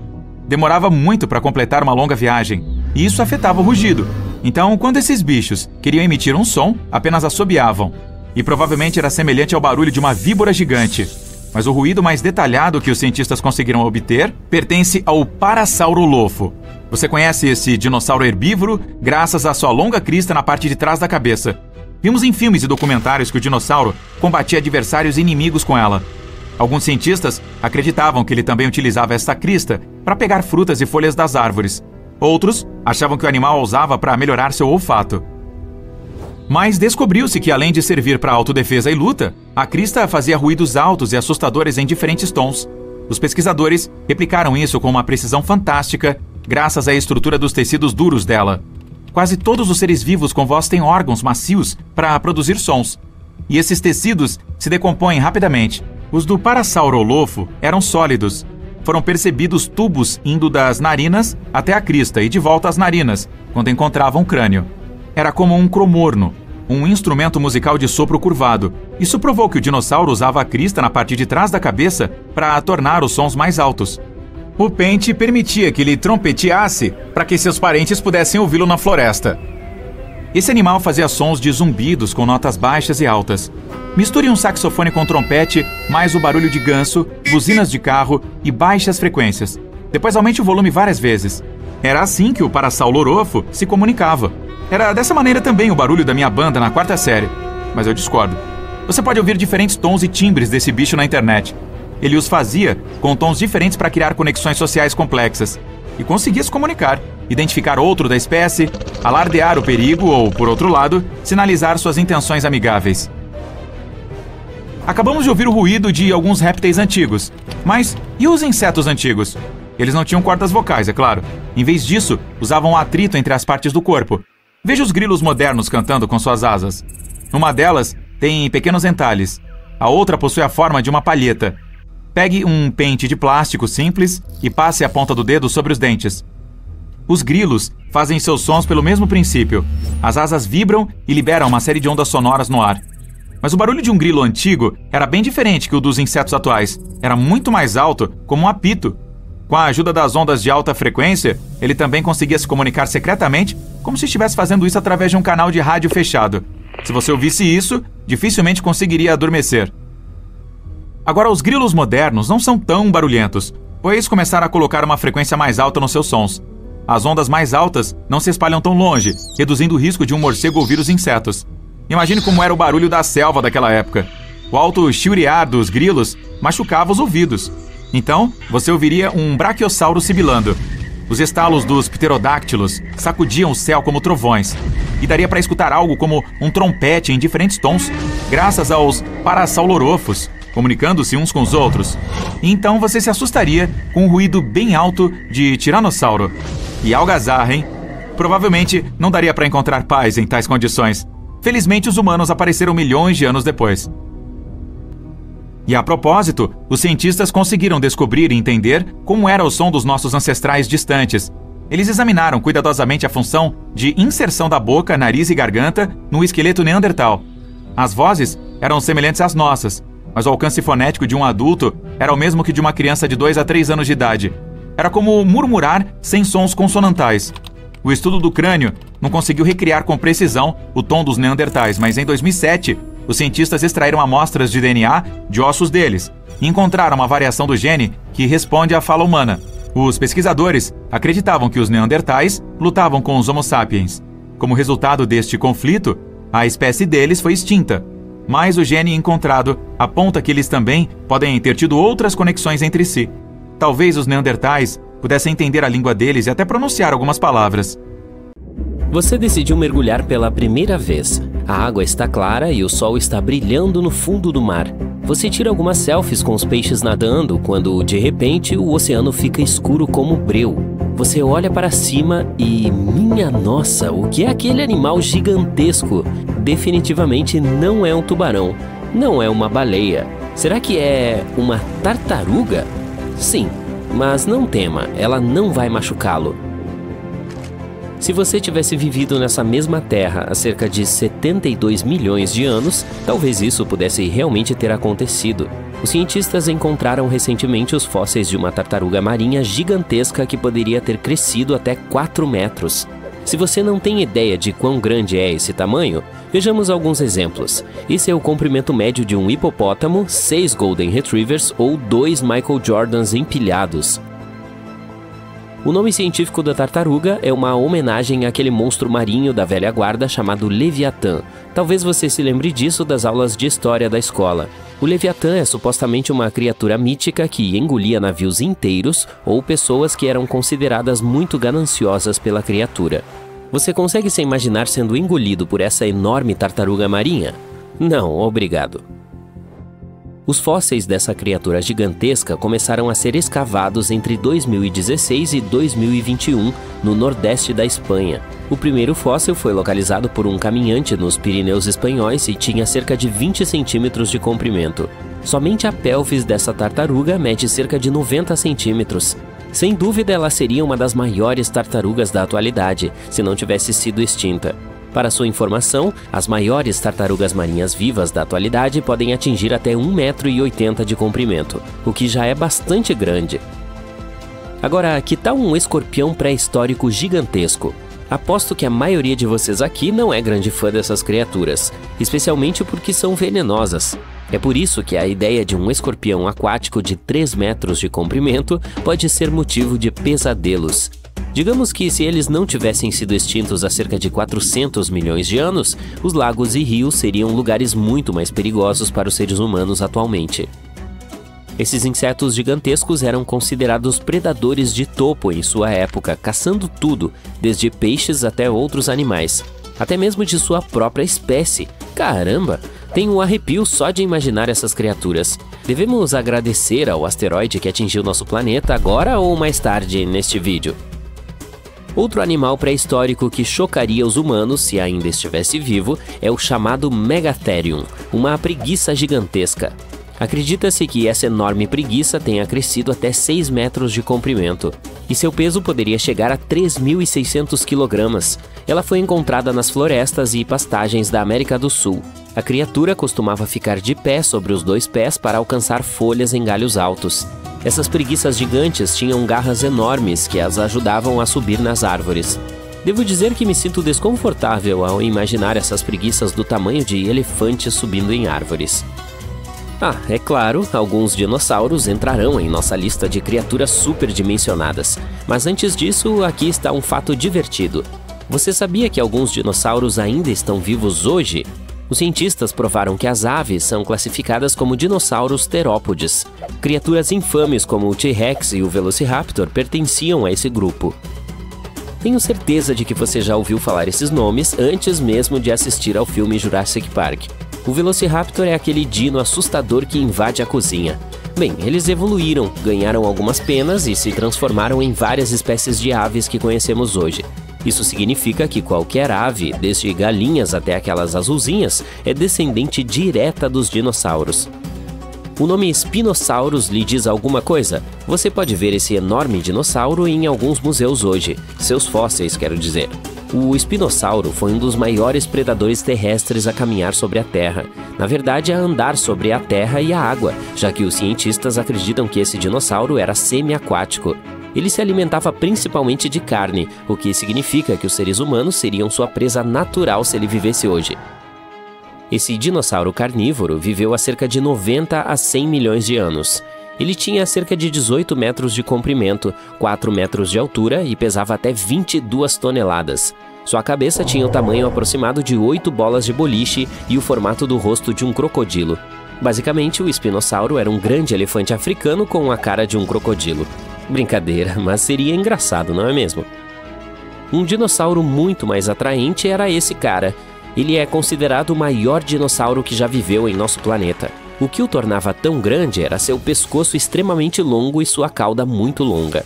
Demorava muito para completar uma longa viagem, e isso afetava o rugido. Então, quando esses bichos queriam emitir um som, apenas assobiavam. E provavelmente era semelhante ao barulho de uma víbora gigante. Mas o ruído mais detalhado que os cientistas conseguiram obter pertence ao parasaurolofo. Você conhece esse dinossauro herbívoro graças à sua longa crista na parte de trás da cabeça. Vimos em filmes e documentários que o dinossauro combatia adversários e inimigos com ela. Alguns cientistas acreditavam que ele também utilizava esta crista para pegar frutas e folhas das árvores. Outros achavam que o animal a usava para melhorar seu olfato. Mas descobriu-se que, além de servir para autodefesa e luta, a crista fazia ruídos altos e assustadores em diferentes tons. Os pesquisadores replicaram isso com uma precisão fantástica, graças à estrutura dos tecidos duros dela. Quase todos os seres vivos com voz têm órgãos macios para produzir sons. E esses tecidos se decompõem rapidamente. Os do Parasaurolopho eram sólidos. Foram percebidos tubos indo das narinas até a crista e de volta às narinas, quando encontravam o crânio. Era como um cromorno, um instrumento musical de sopro curvado. Isso provou que o dinossauro usava a crista na parte de trás da cabeça para tornar os sons mais altos. O pente permitia que ele trompeteasse para que seus parentes pudessem ouvi-lo na floresta. Esse animal fazia sons de zumbidos com notas baixas e altas. Misture um saxofone com trompete, mais o barulho de ganso, buzinas de carro e baixas frequências. Depois aumente o volume várias vezes. Era assim que o Parasaurolopho se comunicava. Era dessa maneira também o barulho da minha banda na 4ª série. Mas eu discordo. Você pode ouvir diferentes tons e timbres desse bicho na internet. Ele os fazia com tons diferentes para criar conexões sociais complexas. E conseguia se comunicar, identificar outro da espécie, alardear o perigo ou, por outro lado, sinalizar suas intenções amigáveis. Acabamos de ouvir o ruído de alguns répteis antigos. Mas e os insetos antigos? Eles não tinham cordas vocais, é claro. Em vez disso, usavam atrito entre as partes do corpo. Veja os grilos modernos cantando com suas asas. Uma delas tem pequenos entalhes. A outra possui a forma de uma palheta. Pegue um pente de plástico simples e passe a ponta do dedo sobre os dentes. Os grilos fazem seus sons pelo mesmo princípio. As asas vibram e liberam uma série de ondas sonoras no ar. Mas o barulho de um grilo antigo era bem diferente que o dos insetos atuais. Era muito mais alto, como um apito. Com a ajuda das ondas de alta frequência, ele também conseguia se comunicar secretamente, como se estivesse fazendo isso através de um canal de rádio fechado. Se você ouvisse isso, dificilmente conseguiria adormecer. Agora, os grilos modernos não são tão barulhentos, pois começaram a colocar uma frequência mais alta nos seus sons. As ondas mais altas não se espalham tão longe, reduzindo o risco de um morcego ouvir os insetos. Imagine como era o barulho da selva daquela época. O alto chilrear dos grilos machucava os ouvidos. Então, você ouviria um brachiosauro sibilando. Os estalos dos pterodáctilos sacudiam o céu como trovões. E daria para escutar algo como um trompete em diferentes tons, graças aos Parasaurolophos, comunicando-se uns com os outros. E então você se assustaria com um ruído bem alto de tiranossauro. E algazarra, hein? Provavelmente não daria para encontrar paz em tais condições. Felizmente, os humanos apareceram milhões de anos depois. E a propósito, os cientistas conseguiram descobrir e entender como era o som dos nossos ancestrais distantes. Eles examinaram cuidadosamente a função de inserção da boca, nariz e garganta no esqueleto neandertal. As vozes eram semelhantes às nossas, mas o alcance fonético de um adulto era o mesmo que de uma criança de 2 a 3 anos de idade. Era como murmurar sem sons consonantais. O estudo do crânio não conseguiu recriar com precisão o tom dos neandertais, mas em 2007, os cientistas extraíram amostras de DNA de ossos deles e encontraram uma variação do gene que responde à fala humana. Os pesquisadores acreditavam que os neandertais lutavam com os Homo sapiens. Como resultado deste conflito, a espécie deles foi extinta. Mas o gene encontrado aponta que eles também podem ter tido outras conexões entre si. Talvez os neandertais pudessem entender a língua deles e até pronunciar algumas palavras.
Você decidiu mergulhar pela primeira vez. A água está clara e o sol está brilhando no fundo do mar. Você tira algumas selfies com os peixes nadando quando, de repente, o oceano fica escuro como breu. Você olha para cima e, minha nossa, o que é aquele animal gigantesco? Definitivamente não é um tubarão, não é uma baleia. Será que é uma tartaruga? Sim, mas não tema, ela não vai machucá-lo. Se você tivesse vivido nessa mesma terra há cerca de 72 milhões de anos, talvez isso pudesse realmente ter acontecido. Os cientistas encontraram recentemente os fósseis de uma tartaruga marinha gigantesca que poderia ter crescido até 4 metros. Se você não tem ideia de quão grande é esse tamanho, vejamos alguns exemplos. Esse é o comprimento médio de um hipopótamo, 6 Golden Retrievers ou 2 Michael Jordans empilhados. O nome científico da tartaruga é uma homenagem àquele monstro marinho da velha guarda chamado Leviatã. Talvez você se lembre disso das aulas de história da escola. O Leviatã é supostamente uma criatura mítica que engolia navios inteiros ou pessoas que eram consideradas muito gananciosas pela criatura. Você consegue se imaginar sendo engolido por essa enorme tartaruga marinha? Não, obrigado. Os fósseis dessa criatura gigantesca começaram a ser escavados entre 2016 e 2021 no nordeste da Espanha. O primeiro fóssil foi localizado por um caminhante nos Pirineus espanhóis e tinha cerca de 20 centímetros de comprimento. Somente a pelvis dessa tartaruga mede cerca de 90 centímetros. Sem dúvida, ela seria uma das maiores tartarugas da atualidade, se não tivesse sido extinta. Para sua informação, as maiores tartarugas marinhas vivas da atualidade podem atingir até 1,80 m de comprimento, o que já é bastante grande. Agora, que tal um escorpião pré-histórico gigantesco? Aposto que a maioria de vocês aqui não é grande fã dessas criaturas, especialmente porque são venenosas. É por isso que a ideia de um escorpião aquático de 3 metros de comprimento pode ser motivo de pesadelos. Digamos que se eles não tivessem sido extintos há cerca de 400 milhões de anos, os lagos e rios seriam lugares muito mais perigosos para os seres humanos atualmente. Esses insetos gigantescos eram considerados predadores de topo em sua época, caçando tudo, desde peixes até outros animais, até mesmo de sua própria espécie. Caramba! Tenho um arrepio só de imaginar essas criaturas. Devemos agradecer ao asteroide que atingiu nosso planeta agora ou mais tarde neste vídeo? Outro animal pré-histórico que chocaria os humanos se ainda estivesse vivo é o chamado Megatherium, uma preguiça gigantesca. Acredita-se que essa enorme preguiça tenha crescido até 6 metros de comprimento, e seu peso poderia chegar a 3.600 kg. Ela foi encontrada nas florestas e pastagens da América do Sul. A criatura costumava ficar de pé sobre os 2 pés para alcançar folhas em galhos altos. Essas preguiças gigantes tinham garras enormes que as ajudavam a subir nas árvores. Devo dizer que me sinto desconfortável ao imaginar essas preguiças do tamanho de elefantes subindo em árvores. Ah, é claro, alguns dinossauros entrarão em nossa lista de criaturas superdimensionadas. Mas antes disso, aqui está um fato divertido. Você sabia que alguns dinossauros ainda estão vivos hoje? Os cientistas provaram que as aves são classificadas como dinossauros terópodes. Criaturas infames como o T-Rex e o Velociraptor pertenciam a esse grupo. Tenho certeza de que você já ouviu falar esses nomes antes mesmo de assistir ao filme Jurassic Park. O Velociraptor é aquele dino assustador que invade a cozinha. Bem, eles evoluíram, ganharam algumas penas e se transformaram em várias espécies de aves que conhecemos hoje. Isso significa que qualquer ave, desde galinhas até aquelas azulzinhas, é descendente direta dos dinossauros. O nome Spinosaurus lhe diz alguma coisa? Você pode ver esse enorme dinossauro em alguns museus hoje, seus fósseis, quero dizer. O espinossauro foi um dos maiores predadores terrestres a caminhar sobre a Terra. Na verdade, a andar sobre a terra e a água, já que os cientistas acreditam que esse dinossauro era semi-aquático. Ele se alimentava principalmente de carne, o que significa que os seres humanos seriam sua presa natural se ele vivesse hoje. Esse dinossauro carnívoro viveu há cerca de 90 a 100 milhões de anos. Ele tinha cerca de 18 metros de comprimento, 4 metros de altura e pesava até 22 toneladas. Sua cabeça tinha o tamanho aproximado de 8 bolas de boliche e o formato do rosto de um crocodilo. Basicamente, o espinossauro era um grande elefante africano com a cara de um crocodilo. Brincadeira, mas seria engraçado, não é mesmo? Um dinossauro muito mais atraente era esse cara. Ele é considerado o maior dinossauro que já viveu em nosso planeta. O que o tornava tão grande era seu pescoço extremamente longo e sua cauda muito longa.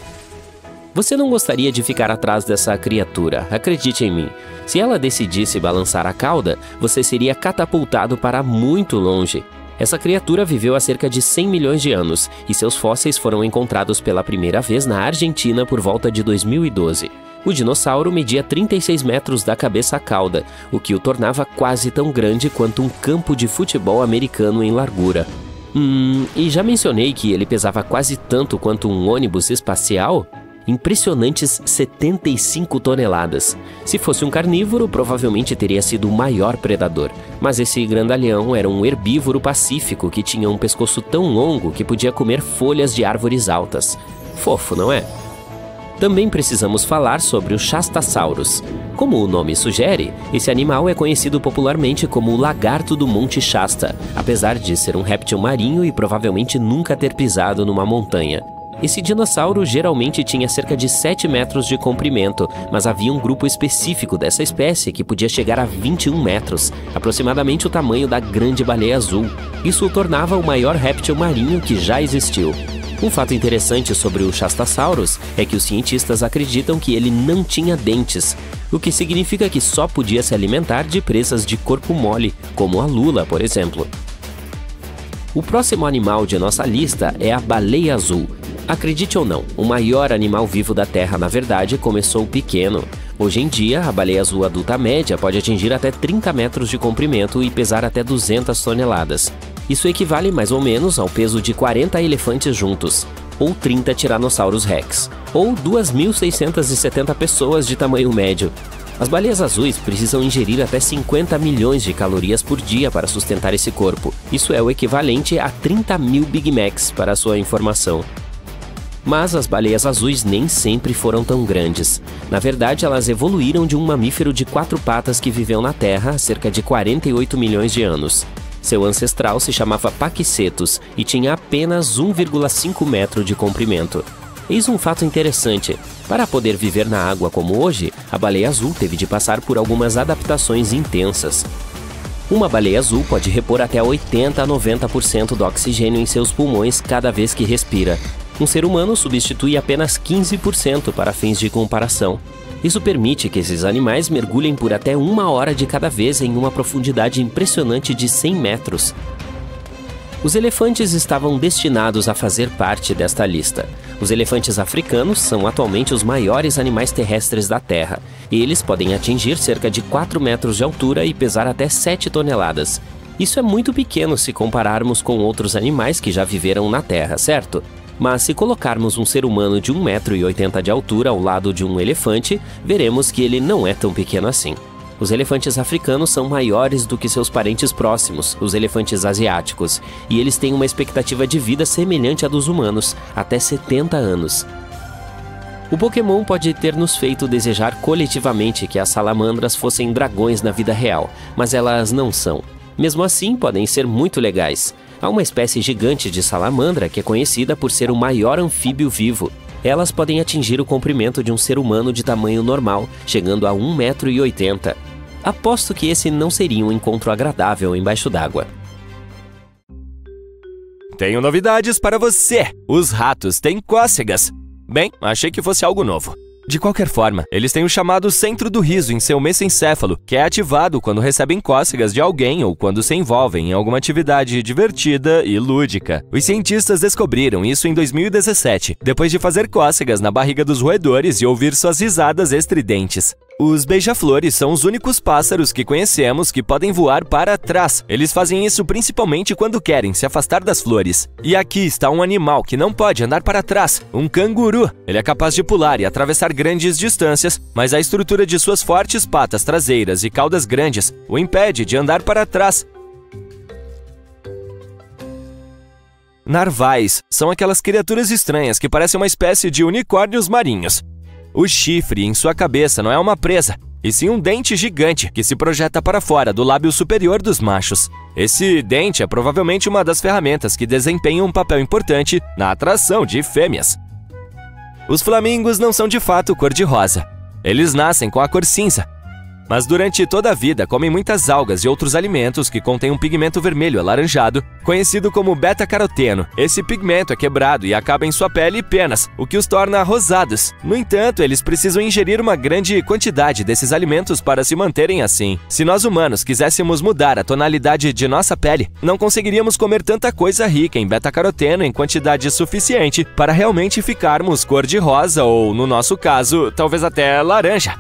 Você não gostaria de ficar atrás dessa criatura, acredite em mim. Se ela decidisse balançar a cauda, você seria catapultado para muito longe. Essa criatura viveu há cerca de 100 milhões de anos e seus fósseis foram encontrados pela primeira vez na Argentina por volta de 2012. O dinossauro media 36 metros da cabeça à cauda, o que o tornava quase tão grande quanto um campo de futebol americano em largura. E já mencionei que ele pesava quase tanto quanto um ônibus espacial? Impressionantes 75 toneladas. Se fosse um carnívoro, provavelmente teria sido o maior predador. Mas esse grandalhão era um herbívoro pacífico que tinha um pescoço tão longo que podia comer folhas de árvores altas. Fofo, não é? Também precisamos falar sobre o Shastasaurus. Como o nome sugere, esse animal é conhecido popularmente como o lagarto do Monte Shasta, apesar de ser um réptil marinho e provavelmente nunca ter pisado numa montanha. Esse dinossauro geralmente tinha cerca de 7 metros de comprimento, mas havia um grupo específico dessa espécie que podia chegar a 21 metros, aproximadamente o tamanho da grande baleia azul. Isso o tornava o maior réptil marinho que já existiu. Um fato interessante sobre o Shastasaurus é que os cientistas acreditam que ele não tinha dentes, o que significa que só podia se alimentar de presas de corpo mole, como a lula, por exemplo. O próximo animal de nossa lista é a baleia azul. Acredite ou não, o maior animal vivo da Terra, na verdade, começou pequeno. Hoje em dia, a baleia azul adulta média pode atingir até 30 metros de comprimento e pesar até 200 toneladas. Isso equivale mais ou menos ao peso de 40 elefantes juntos, ou 30 Tiranossauros Rex, ou 2.670 pessoas de tamanho médio. As baleias azuis precisam ingerir até 50 milhões de calorias por dia para sustentar esse corpo. Isso é o equivalente a 30 mil Big Macs, para a sua informação. Mas as baleias azuis nem sempre foram tão grandes. Na verdade, elas evoluíram de um mamífero de 4 patas que viveu na Terra há cerca de 48 milhões de anos. Seu ancestral se chamava Paquicetus e tinha apenas 1,5 metro de comprimento. Eis um fato interessante. Para poder viver na água como hoje, a baleia azul teve de passar por algumas adaptações intensas. Uma baleia azul pode repor até 80 a 90% do oxigênio em seus pulmões cada vez que respira. Um ser humano substitui apenas 15% para fins de comparação. Isso permite que esses animais mergulhem por até 1 hora de cada vez em uma profundidade impressionante de 100 metros. Os elefantes estavam destinados a fazer parte desta lista. Os elefantes africanos são atualmente os maiores animais terrestres da Terra, e eles podem atingir cerca de 4 metros de altura e pesar até 7 toneladas. Isso é muito pequeno se compararmos com outros animais que já viveram na Terra, certo? Mas se colocarmos um ser humano de 1,80 m de altura ao lado de um elefante, veremos que ele não é tão pequeno assim. Os elefantes africanos são maiores do que seus parentes próximos, os elefantes asiáticos, e eles têm uma expectativa de vida semelhante à dos humanos, até 70 anos. O Pokémon pode ter nos feito desejar coletivamente que as salamandras fossem dragões na vida real, mas elas não são. Mesmo assim, podem ser muito legais. Há uma espécie gigante de salamandra que é conhecida por ser o maior anfíbio vivo. Elas podem atingir o comprimento de um ser humano de tamanho normal, chegando a 1,80 m. Aposto que esse não seria um encontro agradável embaixo d'água.
Tenho novidades para você! Os ratos têm cócegas! Bem, achei que fosse algo novo. De qualquer forma, eles têm o chamado centro do riso em seu mesencéfalo, que é ativado quando recebem cócegas de alguém ou quando se envolvem em alguma atividade divertida e lúdica. Os cientistas descobriram isso em 2017, depois de fazer cócegas na barriga dos roedores e ouvir suas risadas estridentes. Os beija-flores são os únicos pássaros que conhecemos que podem voar para trás. Eles fazem isso principalmente quando querem se afastar das flores. E aqui está um animal que não pode andar para trás, um canguru. Ele é capaz de pular e atravessar grandes distâncias, mas a estrutura de suas fortes patas traseiras e caudas grandes o impede de andar para trás. Narvais são aquelas criaturas estranhas que parecem uma espécie de unicórnios marinhos. O chifre em sua cabeça não é uma presa, e sim um dente gigante que se projeta para fora do lábio superior dos machos. Esse dente é provavelmente uma das ferramentas que desempenham um papel importante na atração de fêmeas. Os flamingos não são de fato cor-de-rosa. Eles nascem com a cor cinza. Mas durante toda a vida comem muitas algas e outros alimentos que contêm um pigmento vermelho alaranjado, conhecido como beta-caroteno. Esse pigmento é quebrado e acaba em sua pele e penas, o que os torna rosados. No entanto, eles precisam ingerir uma grande quantidade desses alimentos para se manterem assim. Se nós humanos quiséssemos mudar a tonalidade de nossa pele, não conseguiríamos comer tanta coisa rica em beta-caroteno em quantidade suficiente para realmente ficarmos cor-de-rosa ou, no nosso caso, talvez até laranja.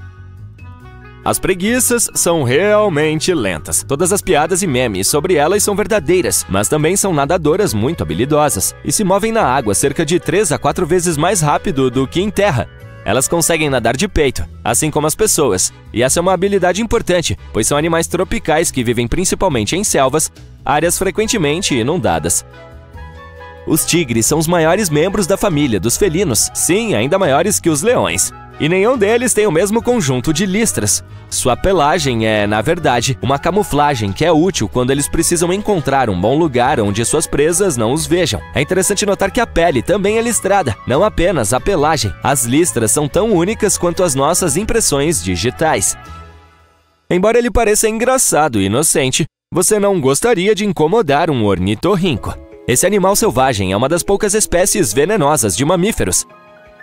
As preguiças são realmente lentas. Todas as piadas e memes sobre elas são verdadeiras, mas também são nadadoras muito habilidosas e se movem na água cerca de 3 a 4 vezes mais rápido do que em terra. Elas conseguem nadar de peito, assim como as pessoas, e essa é uma habilidade importante, pois são animais tropicais que vivem principalmente em selvas, áreas frequentemente inundadas. Os tigres são os maiores membros da família dos felinos, sim, ainda maiores que os leões. E nenhum deles tem o mesmo conjunto de listras. Sua pelagem é, na verdade, uma camuflagem que é útil quando eles precisam encontrar um bom lugar onde suas presas não os vejam. É interessante notar que a pele também é listrada, não apenas a pelagem. As listras são tão únicas quanto as nossas impressões digitais. Embora ele pareça engraçado e inocente, você não gostaria de incomodar um ornitorrinco. Esse animal selvagem é uma das poucas espécies venenosas de mamíferos.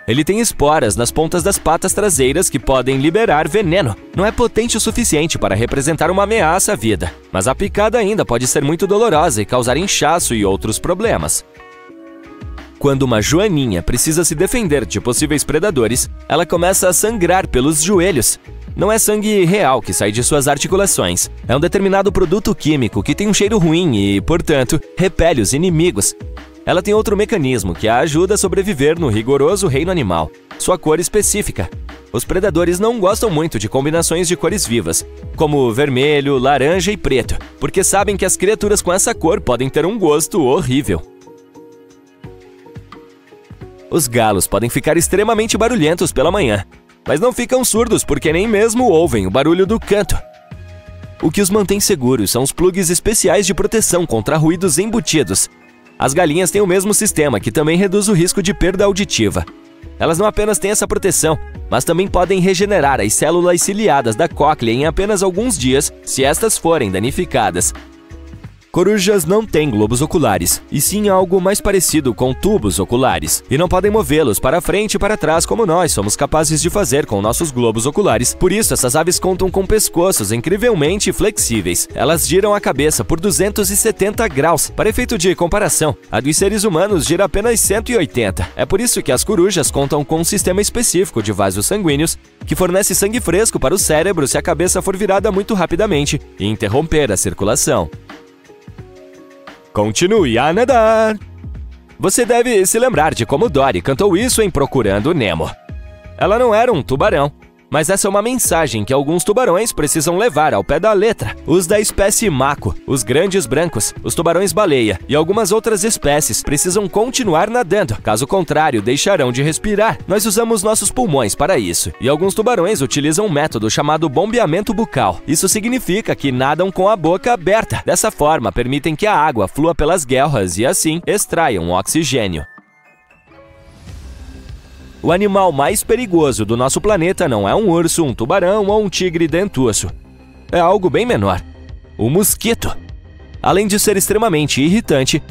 Ele tem esporas nas pontas das patas traseiras que podem liberar veneno. Não é potente o suficiente para representar uma ameaça à vida, mas a picada ainda pode ser muito dolorosa e causar inchaço e outros problemas. Quando uma joaninha precisa se defender de possíveis predadores, ela começa a sangrar pelos joelhos. Não é sangue real que sai de suas articulações. É um determinado produto químico que tem um cheiro ruim e, portanto, repele os inimigos. Ela tem outro mecanismo que a ajuda a sobreviver no rigoroso reino animal, sua cor específica. Os predadores não gostam muito de combinações de cores vivas, como vermelho, laranja e preto, porque sabem que as criaturas com essa cor podem ter um gosto horrível. Os galos podem ficar extremamente barulhentos pela manhã, mas não ficam surdos porque nem mesmo ouvem o barulho do canto. O que os mantém seguros são os plugs especiais de proteção contra ruídos embutidos. As galinhas têm o mesmo sistema, que também reduz o risco de perda auditiva. Elas não apenas têm essa proteção, mas também podem regenerar as células ciliadas da cóclea em apenas alguns dias, se estas forem danificadas. Corujas não têm globos oculares, e sim algo mais parecido com tubos oculares, e não podem movê-los para frente e para trás como nós somos capazes de fazer com nossos globos oculares. Por isso, essas aves contam com pescoços incrivelmente flexíveis. Elas giram a cabeça por 270 graus. Para efeito de comparação, a dos seres humanos gira apenas 180. É por isso que as corujas contam com um sistema específico de vasos sanguíneos que fornece sangue fresco para o cérebro se a cabeça for virada muito rapidamente e interromper a circulação. Continue a nadar! Você deve se lembrar de como Dory cantou isso em Procurando Nemo. Ela não era um tubarão, mas essa é uma mensagem que alguns tubarões precisam levar ao pé da letra. Os da espécie mako, os grandes brancos, os tubarões-baleia e algumas outras espécies precisam continuar nadando, caso contrário deixarão de respirar. Nós usamos nossos pulmões para isso, e alguns tubarões utilizam um método chamado bombeamento bucal. Isso significa que nadam com a boca aberta. Dessa forma, permitem que a água flua pelas guelras e assim extraiam oxigênio. O animal mais perigoso do nosso planeta não é um urso, um tubarão ou um tigre dentuço. É algo bem menor: o mosquito. Além de ser extremamente irritante,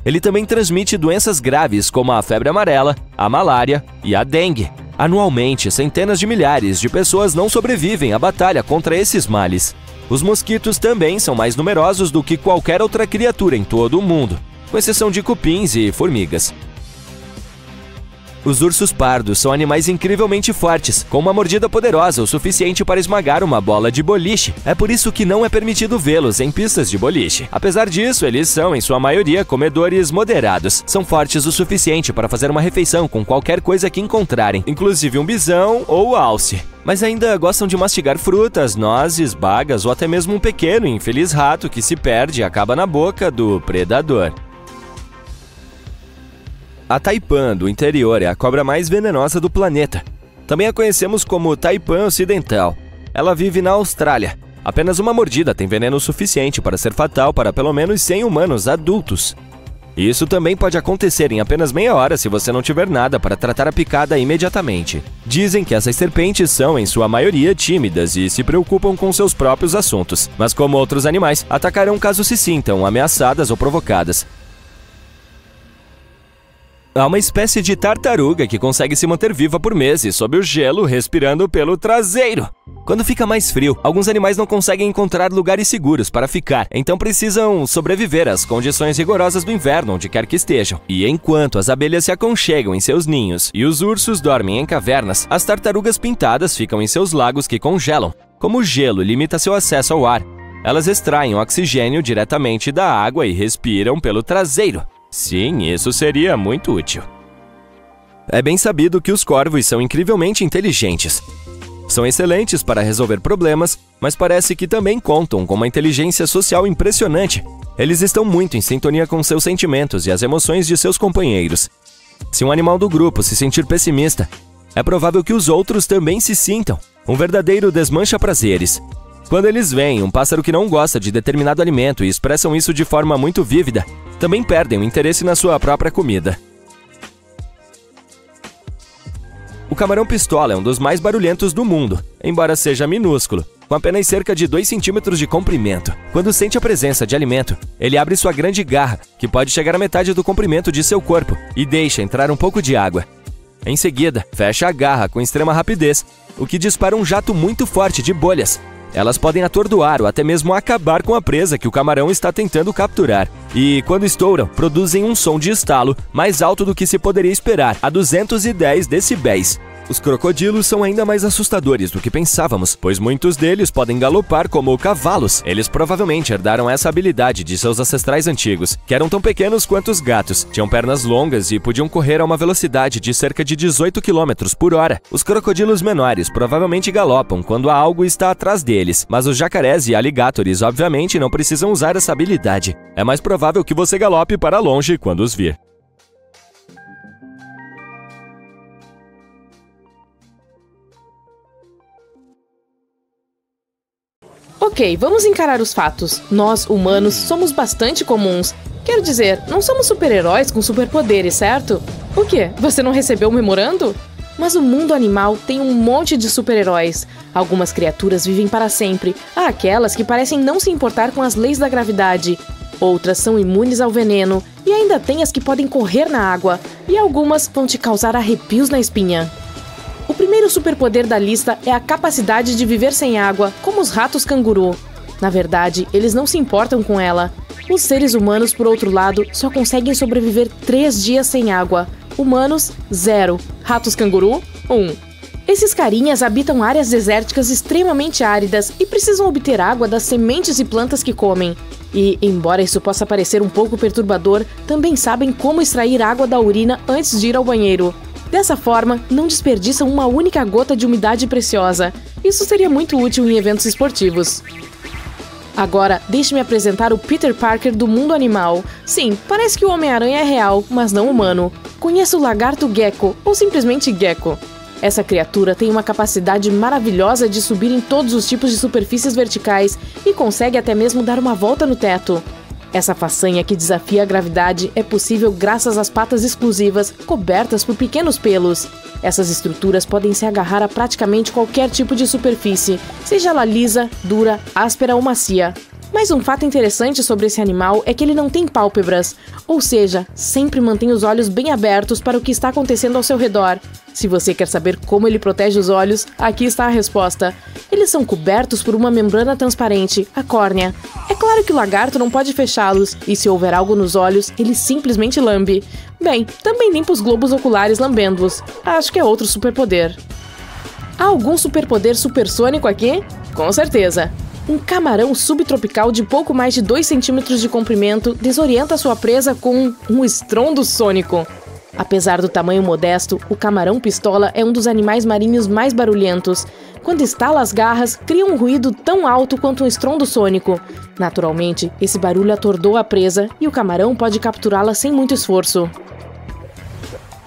ele também transmite doenças graves como a febre amarela, a malária e a dengue. Anualmente, centenas de milhares de pessoas não sobrevivem à batalha contra esses males. Os mosquitos também são mais numerosos do que qualquer outra criatura em todo o mundo, com exceção de cupins e formigas. Os ursos pardos são animais incrivelmente fortes, com uma mordida poderosa o suficiente para esmagar uma bola de boliche. É por isso que não é permitido vê-los em pistas de boliche. Apesar disso, eles são, em sua maioria, comedores moderados. São fortes o suficiente para fazer uma refeição com qualquer coisa que encontrarem, inclusive um bisão ou alce. Mas ainda gostam de mastigar frutas, nozes, bagas ou até mesmo um pequeno e infeliz rato que se perde e acaba na boca do predador. A taipã do interior é a cobra mais venenosa do planeta. Também a conhecemos como taipã ocidental. Ela vive na Austrália. Apenas uma mordida tem veneno suficiente para ser fatal para pelo menos 100 humanos adultos. Isso também pode acontecer em apenas meia hora se você não tiver nada para tratar a picada imediatamente. Dizem que essas serpentes são, em sua maioria, tímidas e se preocupam com seus próprios assuntos, mas como outros animais, atacarão caso se sintam ameaçadas ou provocadas. Há uma espécie de tartaruga que consegue se manter viva por meses sob o gelo, respirando pelo traseiro. Quando fica mais frio, alguns animais não conseguem encontrar lugares seguros para ficar, então precisam sobreviver às condições rigorosas do inverno onde quer que estejam. E enquanto as abelhas se aconchegam em seus ninhos e os ursos dormem em cavernas, as tartarugas pintadas ficam em seus lagos que congelam. Como o gelo limita seu acesso ao ar, elas extraem oxigênio diretamente da água e respiram pelo traseiro. Sim, isso seria muito útil. É bem sabido que os corvos são incrivelmente inteligentes. São excelentes para resolver problemas, mas parece que também contam com uma inteligência social impressionante. Eles estão muito em sintonia com seus sentimentos e as emoções de seus companheiros. Se um animal do grupo se sentir pessimista, é provável que os outros também se sintam. Um verdadeiro desmancha-prazeres. Quando eles veem um pássaro que não gosta de determinado alimento e expressam isso de forma muito vívida, também perdem o interesse na sua própria comida. O camarão-pistola é um dos mais barulhentos do mundo, embora seja minúsculo, com apenas cerca de 2 centímetros de comprimento. Quando sente a presença de alimento, ele abre sua grande garra, que pode chegar à metade do comprimento de seu corpo, e deixa entrar um pouco de água. Em seguida, fecha a garra com extrema rapidez, o que dispara um jato muito forte de bolhas. Elas podem atordoar ou até mesmo acabar com a presa que o camarão está tentando capturar. E, quando estouram, produzem um som de estalo mais alto do que se poderia esperar, a 210 decibéis. Os crocodilos são ainda mais assustadores do que pensávamos, pois muitos deles podem galopar como cavalos. Eles provavelmente herdaram essa habilidade de seus ancestrais antigos, que eram tão pequenos quanto os gatos, tinham pernas longas e podiam correr a uma velocidade de cerca de 18 km por hora. Os crocodilos menores provavelmente galopam quando algo está atrás deles, mas os jacarés e alligators obviamente não precisam usar essa habilidade. É mais provável que você galope para longe quando os vir.
Ok, vamos encarar os fatos. Nós, humanos, somos bastante comuns. Quero dizer, não somos super-heróis com superpoderes, certo? O quê? Você não recebeu o memorando? Mas o mundo animal tem um monte de super-heróis. Algumas criaturas vivem para sempre. Há aquelas que parecem não se importar com as leis da gravidade. Outras são imunes ao veneno. E ainda tem as que podem correr na água. E algumas vão te causar arrepios na espinha. O primeiro superpoder da lista é a capacidade de viver sem água, como os ratos canguru. Na verdade, eles não se importam com ela. Os seres humanos, por outro lado, só conseguem sobreviver 3 dias sem água. Humanos, 0. Ratos canguru, 1. Esses carinhas habitam áreas desérticas extremamente áridas e precisam obter água das sementes e plantas que comem. E, embora isso possa parecer um pouco perturbador, também sabem como extrair água da urina antes de ir ao banheiro. Dessa forma, não desperdiçam uma única gota de umidade preciosa. Isso seria muito útil em eventos esportivos. Agora, deixe-me apresentar o Peter Parker do mundo animal. Sim, parece que o Homem-Aranha é real, mas não humano. Conheça o lagarto gecko, ou simplesmente gecko. Essa criatura tem uma capacidade maravilhosa de subir em todos os tipos de superfícies verticais e consegue até mesmo dar uma volta no teto. Essa façanha que desafia a gravidade é possível graças às patas exclusivas, cobertas por pequenos pelos. Essas estruturas podem se agarrar a praticamente qualquer tipo de superfície, seja ela lisa, dura, áspera ou macia. Mas um fato interessante sobre esse animal é que ele não tem pálpebras, ou seja, sempre mantém os olhos bem abertos para o que está acontecendo ao seu redor. Se você quer saber como ele protege os olhos, aqui está a resposta. Eles são cobertos por uma membrana transparente, a córnea. É claro que o lagarto não pode fechá-los, e se houver algo nos olhos, ele simplesmente lambe. Bem, também limpa os globos oculares lambendo-os. Acho que é outro superpoder. Há algum superpoder supersônico aqui? Com certeza! Um camarão subtropical de pouco mais de 2 centímetros de comprimento desorienta sua presa com um estrondo sônico. Apesar do tamanho modesto, o camarão-pistola é um dos animais marinhos mais barulhentos. Quando estala as garras, cria um ruído tão alto quanto um estrondo sônico. Naturalmente, esse barulho atordoa a presa e o camarão pode capturá-la sem muito esforço.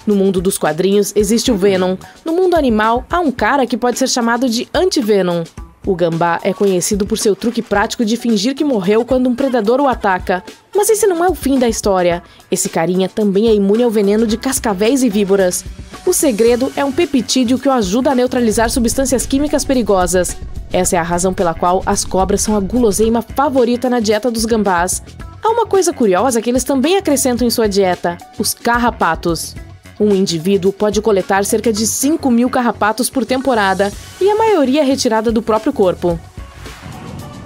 No mundo dos quadrinhos existe o Venom. No mundo animal, há um cara que pode ser chamado de Anti-Venom. O gambá é conhecido por seu truque prático de fingir que morreu quando um predador o ataca. Mas esse não é o fim da história. Esse carinha também é imune ao veneno de cascavéis e víboras. O segredo é um peptídeo que o ajuda a neutralizar substâncias químicas perigosas. Essa é a razão pela qual as cobras são a guloseima favorita na dieta dos gambás. Há uma coisa curiosa que eles também acrescentam em sua dieta: os carrapatos. Um indivíduo pode coletar cerca de 5.000 carrapatos por temporada, e a maioria é retirada do próprio corpo.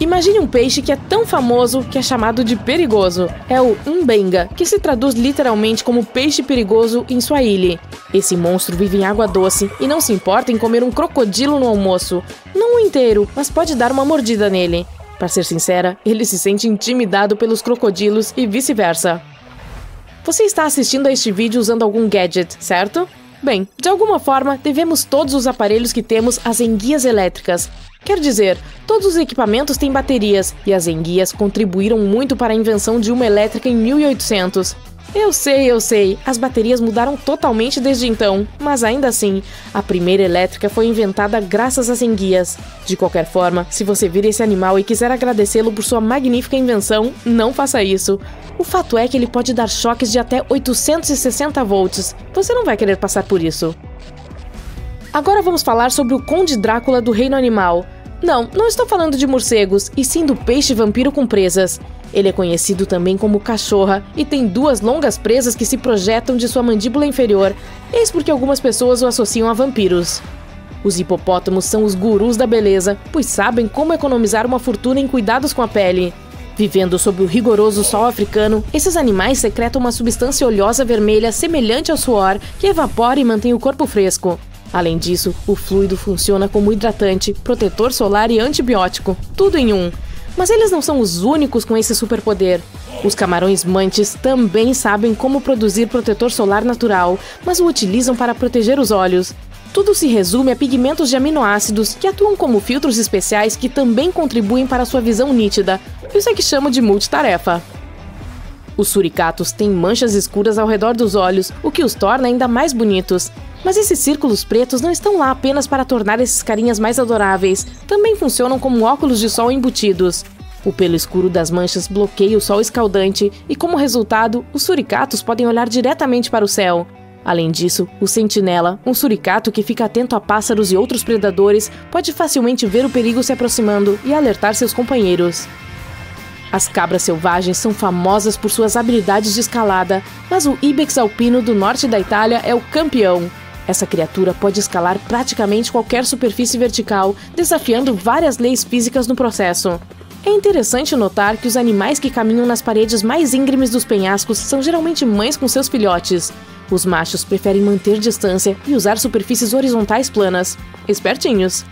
Imagine um peixe que é tão famoso que é chamado de perigoso. É o mbenga, que se traduz literalmente como peixe perigoso em Swahili. Esse monstro vive em água doce e não se importa em comer um crocodilo no almoço. Não o inteiro, mas pode dar uma mordida nele. Para ser sincera, ele se sente intimidado pelos crocodilos e vice-versa. Você está assistindo a este vídeo usando algum gadget, certo? Bem, de alguma forma, devemos todos os aparelhos que temos às enguias elétricas. Quer dizer, todos os equipamentos têm baterias, e as enguias contribuíram muito para a invenção de uma elétrica em 1800. Eu sei, as baterias mudaram totalmente desde então, mas ainda assim, a primeira elétrica foi inventada graças às enguias. De qualquer forma, se você vir esse animal e quiser agradecê-lo por sua magnífica invenção, não faça isso. O fato é que ele pode dar choques de até 860 volts. Você não vai querer passar por isso. Agora vamos falar sobre o Conde Drácula do Reino Animal. Não estou falando de morcegos, e sim do peixe vampiro com presas. Ele é conhecido também como cachorra e tem 2 longas presas que se projetam de sua mandíbula inferior. Eis porque algumas pessoas o associam a vampiros. Os hipopótamos são os gurus da beleza, pois sabem como economizar uma fortuna em cuidados com a pele. Vivendo sob o rigoroso sol africano, esses animais secretam uma substância oleosa vermelha semelhante ao suor que evapora e mantém o corpo fresco. Além disso, o fluido funciona como hidratante, protetor solar e antibiótico, tudo em um. Mas eles não são os únicos com esse superpoder. Os camarões mantis também sabem como produzir protetor solar natural, mas o utilizam para proteger os olhos. Tudo se resume a pigmentos de aminoácidos que atuam como filtros especiais que também contribuem para sua visão nítida. Isso é que chamo de multitarefa. Os suricatos têm manchas escuras ao redor dos olhos, o que os torna ainda mais bonitos. Mas esses círculos pretos não estão lá apenas para tornar esses carinhas mais adoráveis, também funcionam como óculos de sol embutidos. O pelo escuro das manchas bloqueia o sol escaldante e, como resultado, os suricatos podem olhar diretamente para o céu. Além disso, o sentinela, um suricato que fica atento a pássaros e outros predadores, pode facilmente ver o perigo se aproximando e alertar seus companheiros. As cabras selvagens são famosas por suas habilidades de escalada, mas o ibex alpino do norte da Itália é o campeão. Essa criatura pode escalar praticamente qualquer superfície vertical, desafiando várias leis físicas no processo. É interessante notar que os animais que caminham nas paredes mais íngremes dos penhascos são geralmente mães com seus filhotes. Os machos preferem manter distância e usar superfícies horizontais planas. Espertinhos!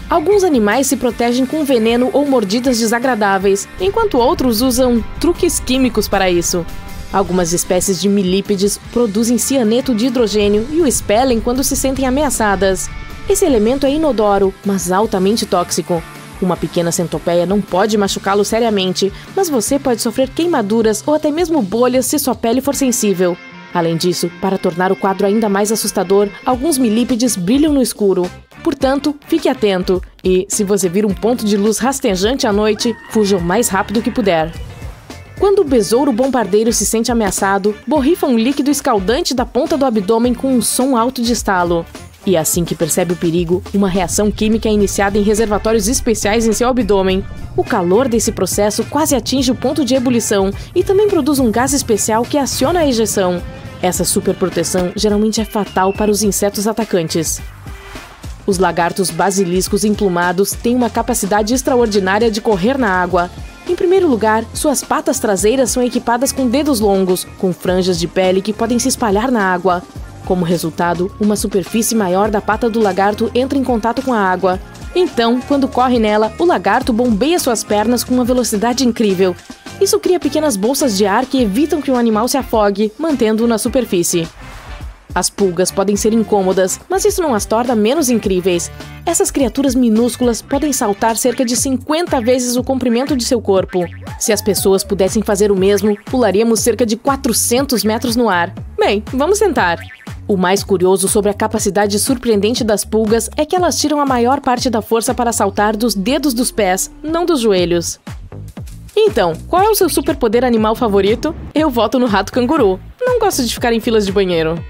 Alguns animais se protegem com veneno ou mordidas desagradáveis, enquanto outros usam truques químicos para isso. Algumas espécies de milípedes produzem cianeto de hidrogênio e o expelem quando se sentem ameaçadas. Esse elemento é inodoro, mas altamente tóxico. Uma pequena centopeia não pode machucá-lo seriamente, mas você pode sofrer queimaduras ou até mesmo bolhas se sua pele for sensível. Além disso, para tornar o quadro ainda mais assustador, alguns milípedes brilham no escuro. Portanto, fique atento e, se você vir um ponto de luz rastejante à noite, fuja o mais rápido que puder. Quando o besouro bombardeiro se sente ameaçado, borrifa um líquido escaldante da ponta do abdômen com um som alto de estalo. E assim que percebe o perigo, uma reação química é iniciada em reservatórios especiais em seu abdômen. O calor desse processo quase atinge o ponto de ebulição e também produz um gás especial que aciona a ejeção. Essa superproteção geralmente é fatal para os insetos atacantes. Os lagartos basiliscos emplumados têm uma capacidade extraordinária de correr na água. Em primeiro lugar, suas patas traseiras são equipadas com dedos longos, com franjas de pele que podem se espalhar na água. Como resultado, uma superfície maior da pata do lagarto entra em contato com a água. Então, quando corre nela, o lagarto bombeia suas pernas com uma velocidade incrível. Isso cria pequenas bolsas de ar que evitam que o animal se afogue, mantendo-o na superfície. As pulgas podem ser incômodas, mas isso não as torna menos incríveis. Essas criaturas minúsculas podem saltar cerca de 50 vezes o comprimento de seu corpo. Se as pessoas pudessem fazer o mesmo, pularíamos cerca de 400 metros no ar. Bem, vamos tentar. O mais curioso sobre a capacidade surpreendente das pulgas é que elas tiram a maior parte da força para saltar dos dedos dos pés, não dos joelhos. Então, qual é o seu superpoder animal favorito? Eu voto no rato canguru. Não gosto de ficar em filas de banheiro.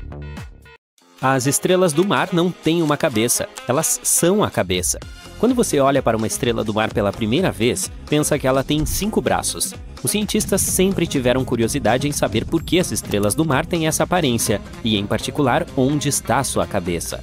As estrelas do mar não têm uma cabeça, elas são a cabeça. Quando você olha para uma estrela do mar pela primeira vez, pensa que ela tem 5 braços. Os cientistas sempre tiveram curiosidade em saber por que as estrelas do mar têm essa aparência, e em particular, onde está sua cabeça.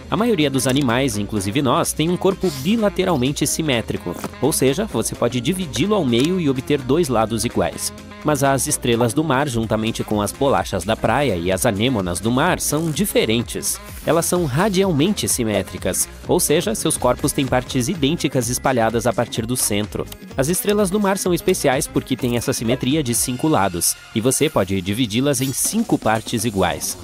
A maioria dos animais, inclusive nós, tem um corpo bilateralmente simétrico, ou seja, você pode dividi-lo ao meio e obter 2 lados iguais. Mas as estrelas do mar, juntamente com as bolachas da praia e as anêmonas do mar, são diferentes. Elas são radialmente simétricas, ou seja, seus corpos têm partes idênticas espalhadas a partir do centro. As estrelas do mar são especiais porque têm essa simetria de 5 lados, e você pode dividi-las em 5 partes iguais.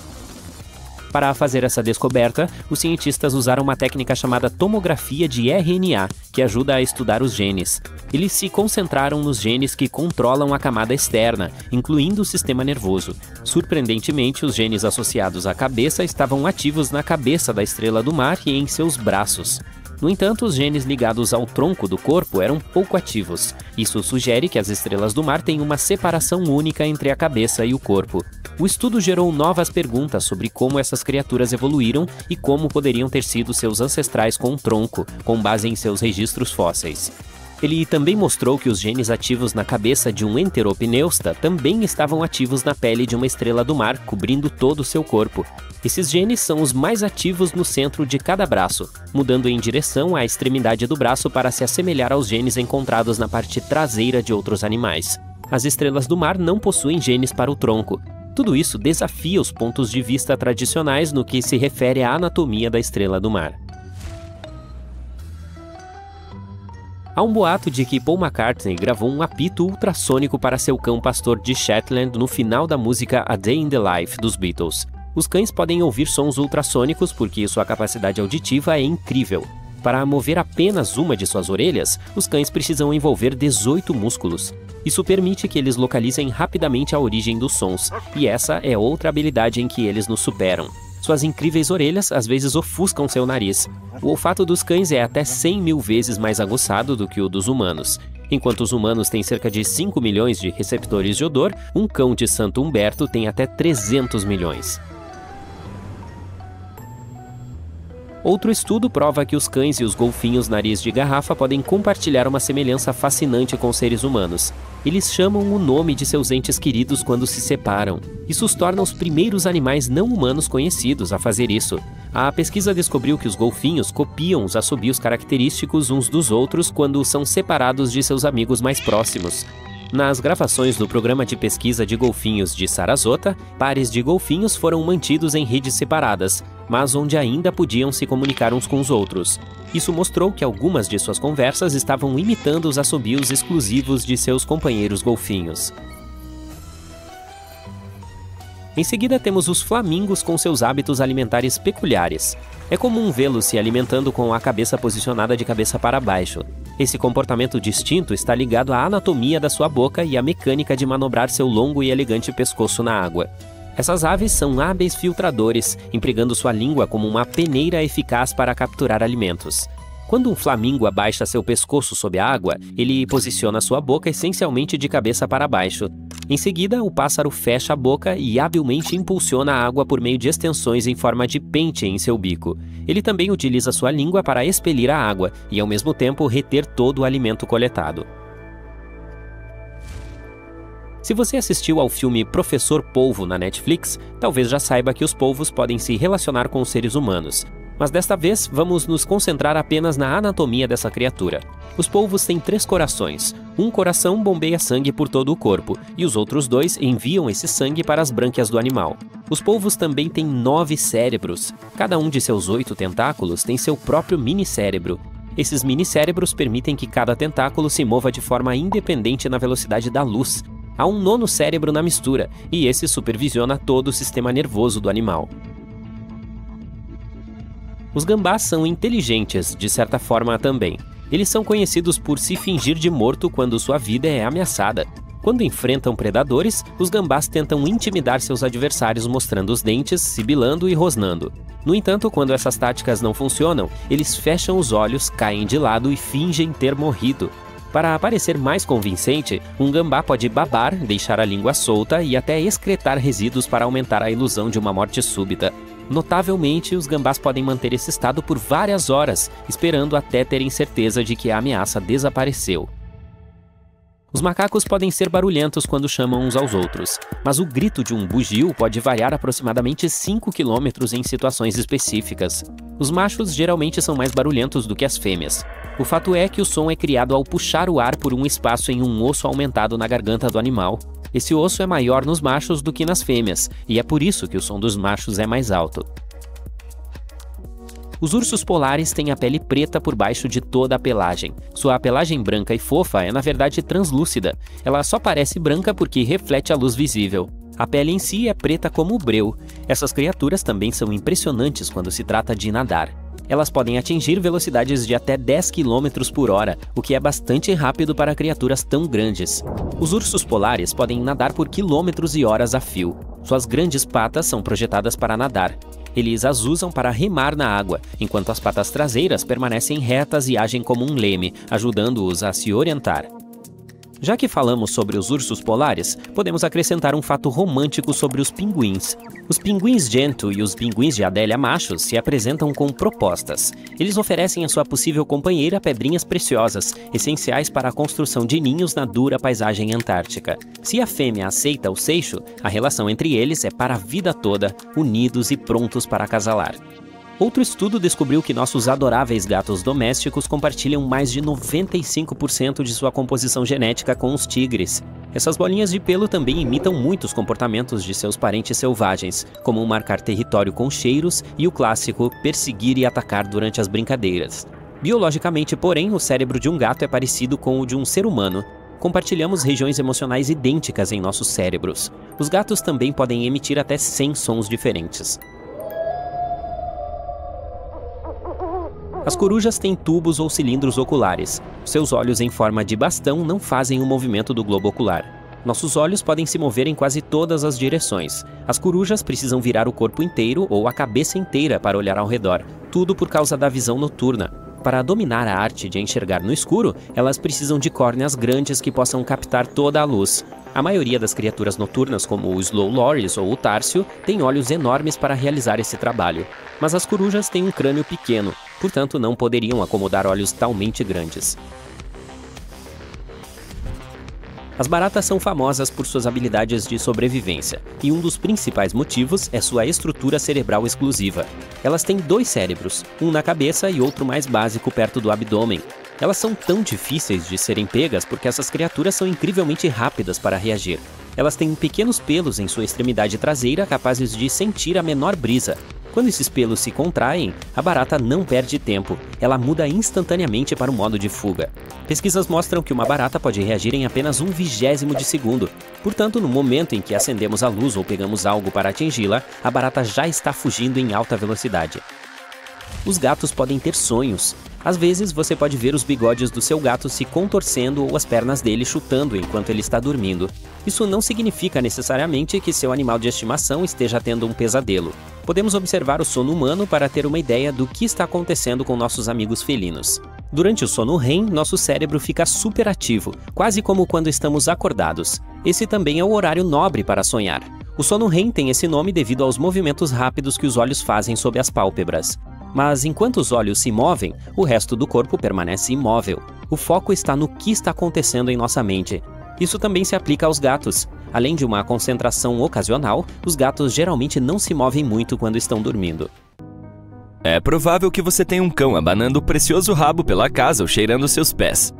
Para fazer essa descoberta, os cientistas usaram uma técnica chamada tomografia de RNA, que ajuda a estudar os genes. Eles se concentraram nos genes que controlam a camada externa, incluindo o sistema nervoso. Surpreendentemente, os genes associados à cabeça estavam ativos na cabeça da estrela do mar e em seus braços. No entanto, os genes ligados ao tronco do corpo eram pouco ativos. Isso sugere que as estrelas do mar têm uma separação única entre a cabeça e o corpo. O estudo gerou novas perguntas sobre como essas criaturas evoluíram e como poderiam ter sido seus ancestrais com um tronco, com base em seus registros fósseis. Ele também mostrou que os genes ativos na cabeça de um enteropneusta também estavam ativos na pele de uma estrela do mar, cobrindo todo o seu corpo. Esses genes são os mais ativos no centro de cada braço, mudando em direção à extremidade do braço para se assemelhar aos genes encontrados na parte traseira de outros animais. As estrelas do mar não possuem genes para o tronco. Tudo isso desafia os pontos de vista tradicionais no que se refere à anatomia da estrela do mar. Há um boato de que Paul McCartney gravou um apito ultrassônico para seu cão pastor de Shetland no final da música A Day in the Life dos Beatles. Os cães podem ouvir sons ultrassônicos porque sua capacidade auditiva é incrível. Para mover apenas uma de suas orelhas, os cães precisam envolver 18 músculos. Isso permite que eles localizem rapidamente a origem dos sons, e essa é outra habilidade em que eles nos superam. Suas incríveis orelhas às vezes ofuscam seu nariz. O olfato dos cães é até 100 mil vezes mais aguçado do que o dos humanos. Enquanto os humanos têm cerca de 5 milhões de receptores de odor, um cão de Santo Humberto tem até 300 milhões. Outro estudo prova que os cães e os golfinhos nariz de garrafa podem compartilhar uma semelhança fascinante com seres humanos. Eles chamam o nome de seus entes queridos quando se separam. Isso os torna os primeiros animais não humanos conhecidos a fazer isso. A pesquisa descobriu que os golfinhos copiam os assobios característicos uns dos outros quando são separados de seus amigos mais próximos. Nas gravações do programa de pesquisa de golfinhos de Sarasota, pares de golfinhos foram mantidos em redes separadas, mas onde ainda podiam se comunicar uns com os outros. Isso mostrou que algumas de suas conversas estavam imitando os assobios exclusivos de seus companheiros golfinhos. Em seguida temos os flamingos com seus hábitos alimentares peculiares. É comum vê-los se alimentando com a cabeça posicionada de cabeça para baixo. Esse comportamento distinto está ligado à anatomia da sua boca e à mecânica de manobrar seu longo e elegante pescoço na água. Essas aves são hábeis filtradores, empregando sua língua como uma peneira eficaz para capturar alimentos. Quando um flamingo abaixa seu pescoço sob a água, ele posiciona sua boca essencialmente de cabeça para baixo. Em seguida, o pássaro fecha a boca e habilmente impulsiona a água por meio de extensões em forma de pente em seu bico. Ele também utiliza sua língua para expelir a água e, ao mesmo tempo, reter todo o alimento coletado. Se você assistiu ao filme Professor Polvo na Netflix, talvez já saiba que os polvos podem se relacionar com os seres humanos. Mas desta vez, vamos nos concentrar apenas na anatomia dessa criatura. Os polvos têm 3 corações. Um coração bombeia sangue por todo o corpo, e os outros 2 enviam esse sangue para as brânquias do animal. Os polvos também têm 9 cérebros. Cada um de seus 8 tentáculos tem seu próprio mini-cérebro. Esses mini-cérebros permitem que cada tentáculo se mova de forma independente na velocidade da luz. Há um 9º cérebro na mistura, e esse supervisiona todo o sistema nervoso do animal. Os gambás são inteligentes, de certa forma também. Eles são conhecidos por se fingir de morto quando sua vida é ameaçada. Quando enfrentam predadores, os gambás tentam intimidar seus adversários mostrando os dentes, sibilando e rosnando. No entanto, quando essas táticas não funcionam, eles fecham os olhos, caem de lado e fingem ter morrido. Para parecer mais convincente, um gambá pode babar, deixar a língua solta e até excretar resíduos para aumentar a ilusão de uma morte súbita. Notavelmente, os gambás podem manter esse estado por várias horas, esperando até terem certeza de que a ameaça desapareceu. Os macacos podem ser barulhentos quando chamam uns aos outros, mas o grito de um bugio pode variar aproximadamente 5 km em situações específicas. Os machos geralmente são mais barulhentos do que as fêmeas. O fato é que o som é criado ao puxar o ar por um espaço em um osso aumentado na garganta do animal. Esse osso é maior nos machos do que nas fêmeas, e é por isso que o som dos machos é mais alto. Os ursos polares têm a pele preta por baixo de toda a pelagem. Sua pelagem branca e fofa é na verdade translúcida. Ela só parece branca porque reflete a luz visível. A pele em si é preta como o breu. Essas criaturas também são impressionantes quando se trata de nadar. Elas podem atingir velocidades de até 10 km por hora, o que é bastante rápido para criaturas tão grandes. Os ursos polares podem nadar por quilômetros e horas a fio. Suas grandes patas são projetadas para nadar. Eles as usam para remar na água, enquanto as patas traseiras permanecem retas e agem como um leme, ajudando-os a se orientar. Já que falamos sobre os ursos polares, podemos acrescentar um fato romântico sobre os pinguins. Os pinguins Gento e os pinguins de Adélia machos se apresentam com propostas. Eles oferecem à sua possível companheira pedrinhas preciosas, essenciais para a construção de ninhos na dura paisagem antártica. Se a fêmea aceita o seixo, a relação entre eles é para a vida toda, unidos e prontos para acasalar. Outro estudo descobriu que nossos adoráveis gatos domésticos compartilham mais de 95% de sua composição genética com os tigres. Essas bolinhas de pelo também imitam muitos comportamentos de seus parentes selvagens, como marcar território com cheiros e o clássico perseguir e atacar durante as brincadeiras. Biologicamente, porém, o cérebro de um gato é parecido com o de um ser humano. Compartilhamos regiões emocionais idênticas em nossos cérebros. Os gatos também podem emitir até 100 sons diferentes. As corujas têm tubos ou cilindros oculares. Seus olhos em forma de bastão não fazem o movimento do globo ocular. Nossos olhos podem se mover em quase todas as direções. As corujas precisam virar o corpo inteiro ou a cabeça inteira para olhar ao redor, tudo por causa da visão noturna. Para dominar a arte de enxergar no escuro, elas precisam de córneas grandes que possam captar toda a luz. A maioria das criaturas noturnas, como o Slow Loris ou o Társio, tem olhos enormes para realizar esse trabalho. Mas as corujas têm um crânio pequeno, portanto não poderiam acomodar olhos talmente grandes. As baratas são famosas por suas habilidades de sobrevivência, e um dos principais motivos é sua estrutura cerebral exclusiva. Elas têm 2 cérebros, um na cabeça e outro mais básico perto do abdômen. Elas são tão difíceis de serem pegas porque essas criaturas são incrivelmente rápidas para reagir. Elas têm pequenos pelos em sua extremidade traseira capazes de sentir a menor brisa. Quando esses pelos se contraem, a barata não perde tempo, ela muda instantaneamente para o modo de fuga. Pesquisas mostram que uma barata pode reagir em apenas 1/20 de segundo. Portanto, no momento em que acendemos a luz ou pegamos algo para atingi-la, a barata já está fugindo em alta velocidade. Os gatos podem ter sonhos. Às vezes, você pode ver os bigodes do seu gato se contorcendo ou as pernas dele chutando enquanto ele está dormindo. Isso não significa necessariamente que seu animal de estimação esteja tendo um pesadelo. Podemos observar o sono humano para ter uma ideia do que está acontecendo com nossos amigos felinos. Durante o sono REM, nosso cérebro fica superativo, quase como quando estamos acordados. Esse também é o horário nobre para sonhar. O sono REM tem esse nome devido aos movimentos rápidos que os olhos fazem sob as pálpebras. Mas enquanto os olhos se movem, o resto do corpo permanece imóvel. O foco está no que está acontecendo em nossa mente. Isso também se aplica aos gatos. Além de uma concentração ocasional, os gatos geralmente não se movem muito quando estão dormindo.
É provável que você tenha um cão abanando o precioso rabo pela casa ou cheirando seus pés.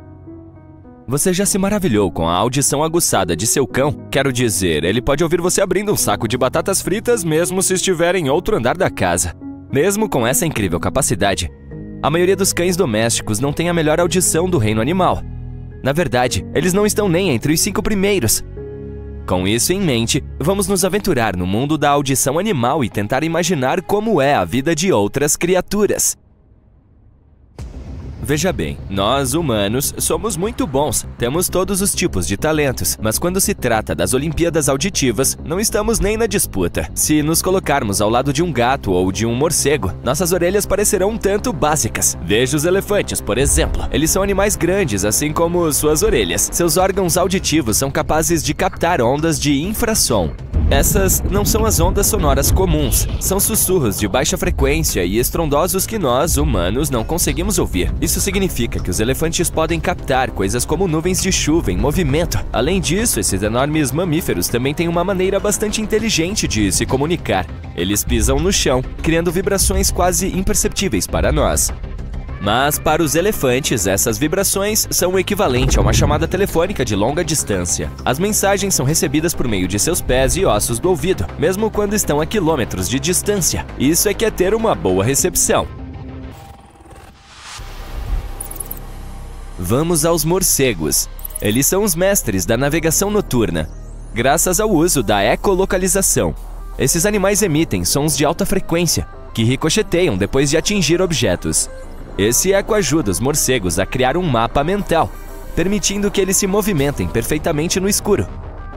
Você já se maravilhou com a audição aguçada de seu cão? Quero dizer, ele pode ouvir você abrindo um saco de batatas fritas mesmo se estiver em outro andar da casa. Mesmo com essa incrível capacidade, a maioria dos cães domésticos não tem a melhor audição do reino animal. Na verdade, eles não estão nem entre os 5 primeiros. Com isso em mente, vamos nos aventurar no mundo da audição animal e tentar imaginar como é a vida de outras criaturas. Veja bem, nós humanos somos muito bons, temos todos os tipos de talentos, mas quando se trata das Olimpíadas Auditivas, não estamos nem na disputa. Se nos colocarmos ao lado de um gato ou de um morcego, nossas orelhas parecerão um tanto básicas. Veja os elefantes, por exemplo. Eles são animais grandes, assim como suas orelhas. Seus órgãos auditivos são capazes de captar ondas de infrassom. Essas não são as ondas sonoras comuns, são sussurros de baixa frequência e estrondosos que nós, humanos, não conseguimos ouvir. Isso significa que os elefantes podem captar coisas como nuvens de chuva em movimento. Além disso, esses enormes mamíferos também têm uma maneira bastante inteligente de se comunicar. Eles pisam no chão, criando vibrações quase imperceptíveis para nós. Mas, para os elefantes, essas vibrações são o equivalente a uma chamada telefônica de longa distância. As mensagens são recebidas por meio de seus pés e ossos do ouvido, mesmo quando estão a quilômetros de distância. Isso é que é ter uma boa recepção. Vamos aos morcegos. Eles são os mestres da navegação noturna. graças ao uso da ecolocalização. Esses animais emitem sons de alta frequência, que ricocheteiam depois de atingir objetos. Esse eco ajuda os morcegos a criar um mapa mental, permitindo que eles se movimentem perfeitamente no escuro.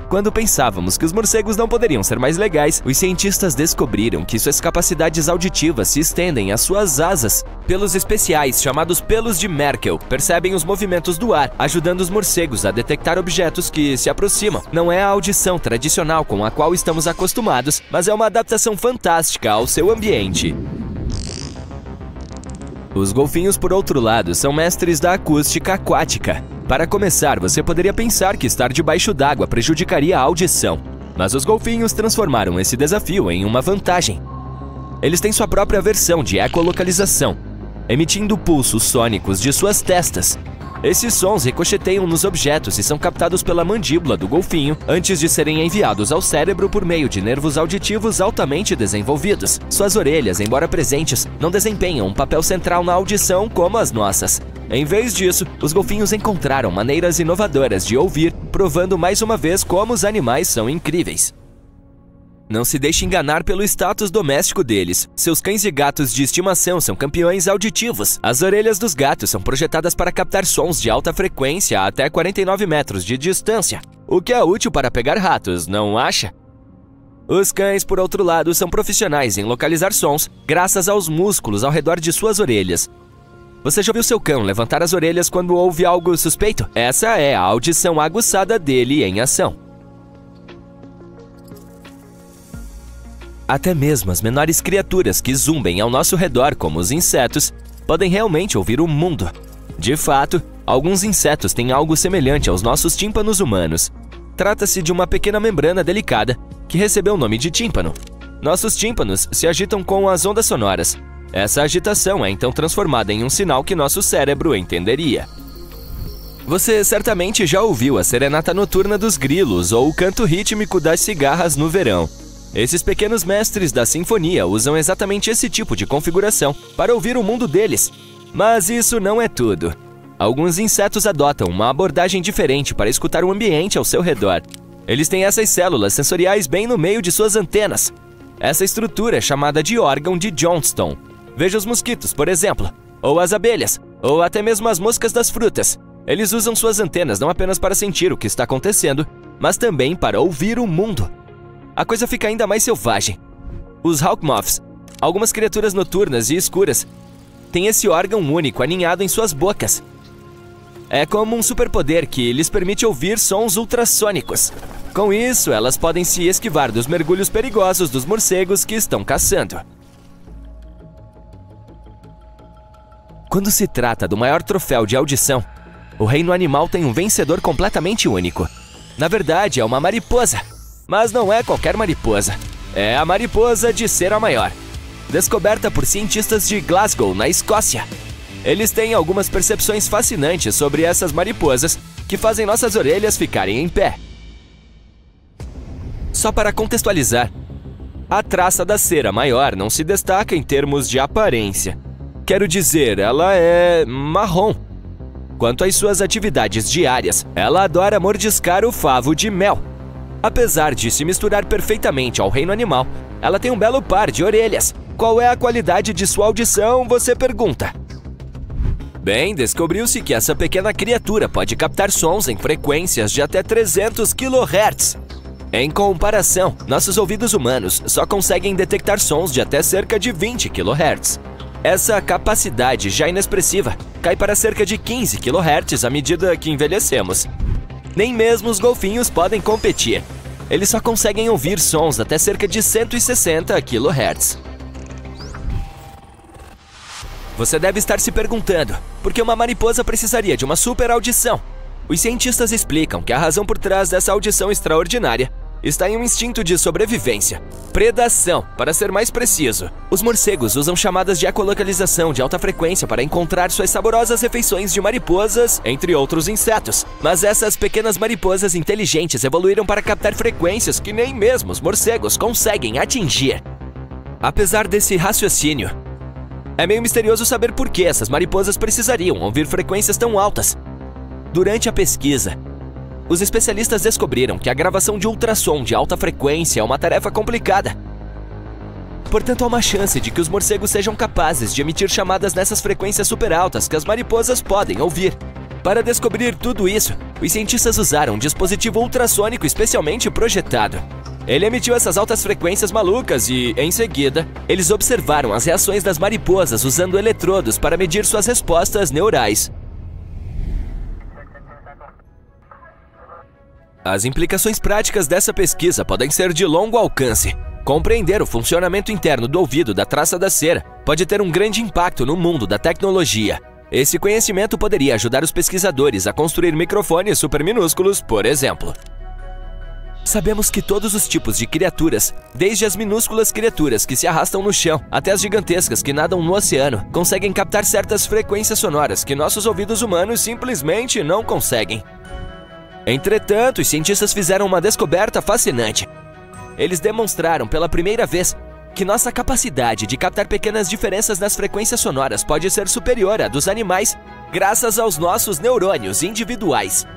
Quando pensávamos que os morcegos não poderiam ser mais legais, os cientistas descobriram que suas capacidades auditivas se estendem às suas asas. Pelos especiais, chamados pelos de Merkel, percebem os movimentos do ar, ajudando os morcegos a detectar objetos que se aproximam. Não é a audição tradicional com a qual estamos acostumados, mas é uma adaptação fantástica ao seu ambiente. Os golfinhos, por outro lado, são mestres da acústica aquática. Para começar, você poderia pensar que estar debaixo d'água prejudicaria a audição, mas os golfinhos transformaram esse desafio em uma vantagem. Eles têm sua própria versão de ecolocalização, emitindo pulsos sônicos de suas testas. Esses sons ricocheteiam nos objetos e são captados pela mandíbula do golfinho antes de serem enviados ao cérebro por meio de nervos auditivos altamente desenvolvidos. Suas orelhas, embora presentes, não desempenham um papel central na audição como as nossas. Em vez disso, os golfinhos encontraram maneiras inovadoras de ouvir, provando mais uma vez como os animais são incríveis. Não se deixe enganar pelo status doméstico deles. Seus cães e gatos de estimação são campeões auditivos. As orelhas dos gatos são projetadas para captar sons de alta frequência a até 49 metros de distância, o que é útil para pegar ratos, não acha? Os cães, por outro lado, são profissionais em localizar sons graças aos músculos ao redor de suas orelhas. Você já viu seu cão levantar as orelhas quando ouve algo suspeito? Essa é a audição aguçada dele em ação. Até mesmo as menores criaturas que zumbem ao nosso redor, como os insetos, podem realmente ouvir o mundo. De fato, alguns insetos têm algo semelhante aos nossos tímpanos humanos. Trata-se de uma pequena membrana delicada que recebeu o nome de tímpano. Nossos tímpanos se agitam com as ondas sonoras. Essa agitação é então transformada em um sinal que nosso cérebro entenderia. Você certamente já ouviu a serenata noturna dos grilos ou o canto rítmico das cigarras no verão. Esses pequenos mestres da sinfonia usam exatamente esse tipo de configuração para ouvir o mundo deles. Mas isso não é tudo. Alguns insetos adotam uma abordagem diferente para escutar o ambiente ao seu redor. Eles têm essas células sensoriais bem no meio de suas antenas. Essa estrutura é chamada de órgão de Johnston. Veja os mosquitos, por exemplo, ou as abelhas, ou até mesmo as moscas das frutas. Eles usam suas antenas não apenas para sentir o que está acontecendo, mas também para ouvir o mundo. A coisa fica ainda mais selvagem. Os hawkmoths, algumas criaturas noturnas e escuras, têm esse órgão único aninhado em suas bocas. É como um superpoder que lhes permite ouvir sons ultrassônicos. Com isso, elas podem se esquivar dos mergulhos perigosos dos morcegos que estão caçando. Quando se trata do maior troféu de audição, o reino animal tem um vencedor completamente único. Na verdade, é uma mariposa. Mas não é qualquer mariposa. É a mariposa de cera maior, descoberta por cientistas de Glasgow, na Escócia. Eles têm algumas percepções fascinantes sobre essas mariposas que fazem nossas orelhas ficarem em pé. Só para contextualizar, a traça da cera maior não se destaca em termos de aparência. Quero dizer, ela é marrom. Quanto às suas atividades diárias, ela adora mordiscar o favo de mel. Apesar de se misturar perfeitamente ao reino animal, ela tem um belo par de orelhas. Qual é a qualidade de sua audição, você pergunta? Bem, descobriu-se que essa pequena criatura pode captar sons em frequências de até 300 kHz. Em comparação, nossos ouvidos humanos só conseguem detectar sons de até cerca de 20 kHz. Essa capacidade já inexpressiva cai para cerca de 15 kHz à medida que envelhecemos. Nem mesmo os golfinhos podem competir. Eles só conseguem ouvir sons até cerca de 160 kHz. Você deve estar se perguntando, por que uma mariposa precisaria de uma super audição? Os cientistas explicam que a razão por trás dessa audição extraordinária está em um instinto de sobrevivência. Predação, para ser mais preciso. Os morcegos usam chamadas de ecolocalização de alta frequência para encontrar suas saborosas refeições de mariposas, entre outros insetos. Mas essas pequenas mariposas inteligentes evoluíram para captar frequências que nem mesmo os morcegos conseguem atingir. Apesar desse raciocínio, é meio misterioso saber por que essas mariposas precisariam ouvir frequências tão altas. Durante a pesquisa, Os especialistas descobriram que a gravação de ultrassom de alta frequência é uma tarefa complicada. Portanto, há uma chance de que os morcegos sejam capazes de emitir chamadas nessas frequências super altas que as mariposas podem ouvir. Para descobrir tudo isso, os cientistas usaram um dispositivo ultrassônico especialmente projetado. Ele emitiu essas altas frequências malucas e, em seguida, eles observaram as reações das mariposas usando eletrodos para medir suas respostas neurais. As implicações práticas dessa pesquisa podem ser de longo alcance. Compreender o funcionamento interno do ouvido da traça da cera pode ter um grande impacto no mundo da tecnologia. Esse conhecimento poderia ajudar os pesquisadores a construir microfones superminúsculos, por exemplo. Sabemos que todos os tipos de criaturas, desde as minúsculas criaturas que se arrastam no chão até as gigantescas que nadam no oceano, conseguem captar certas frequências sonoras que nossos ouvidos humanos simplesmente não conseguem. Entretanto, os cientistas fizeram uma descoberta fascinante. Eles demonstraram pela primeira vez que nossa capacidade de captar pequenas diferenças nas frequências sonoras pode ser superior à dos animais graças aos nossos neurônios individuais.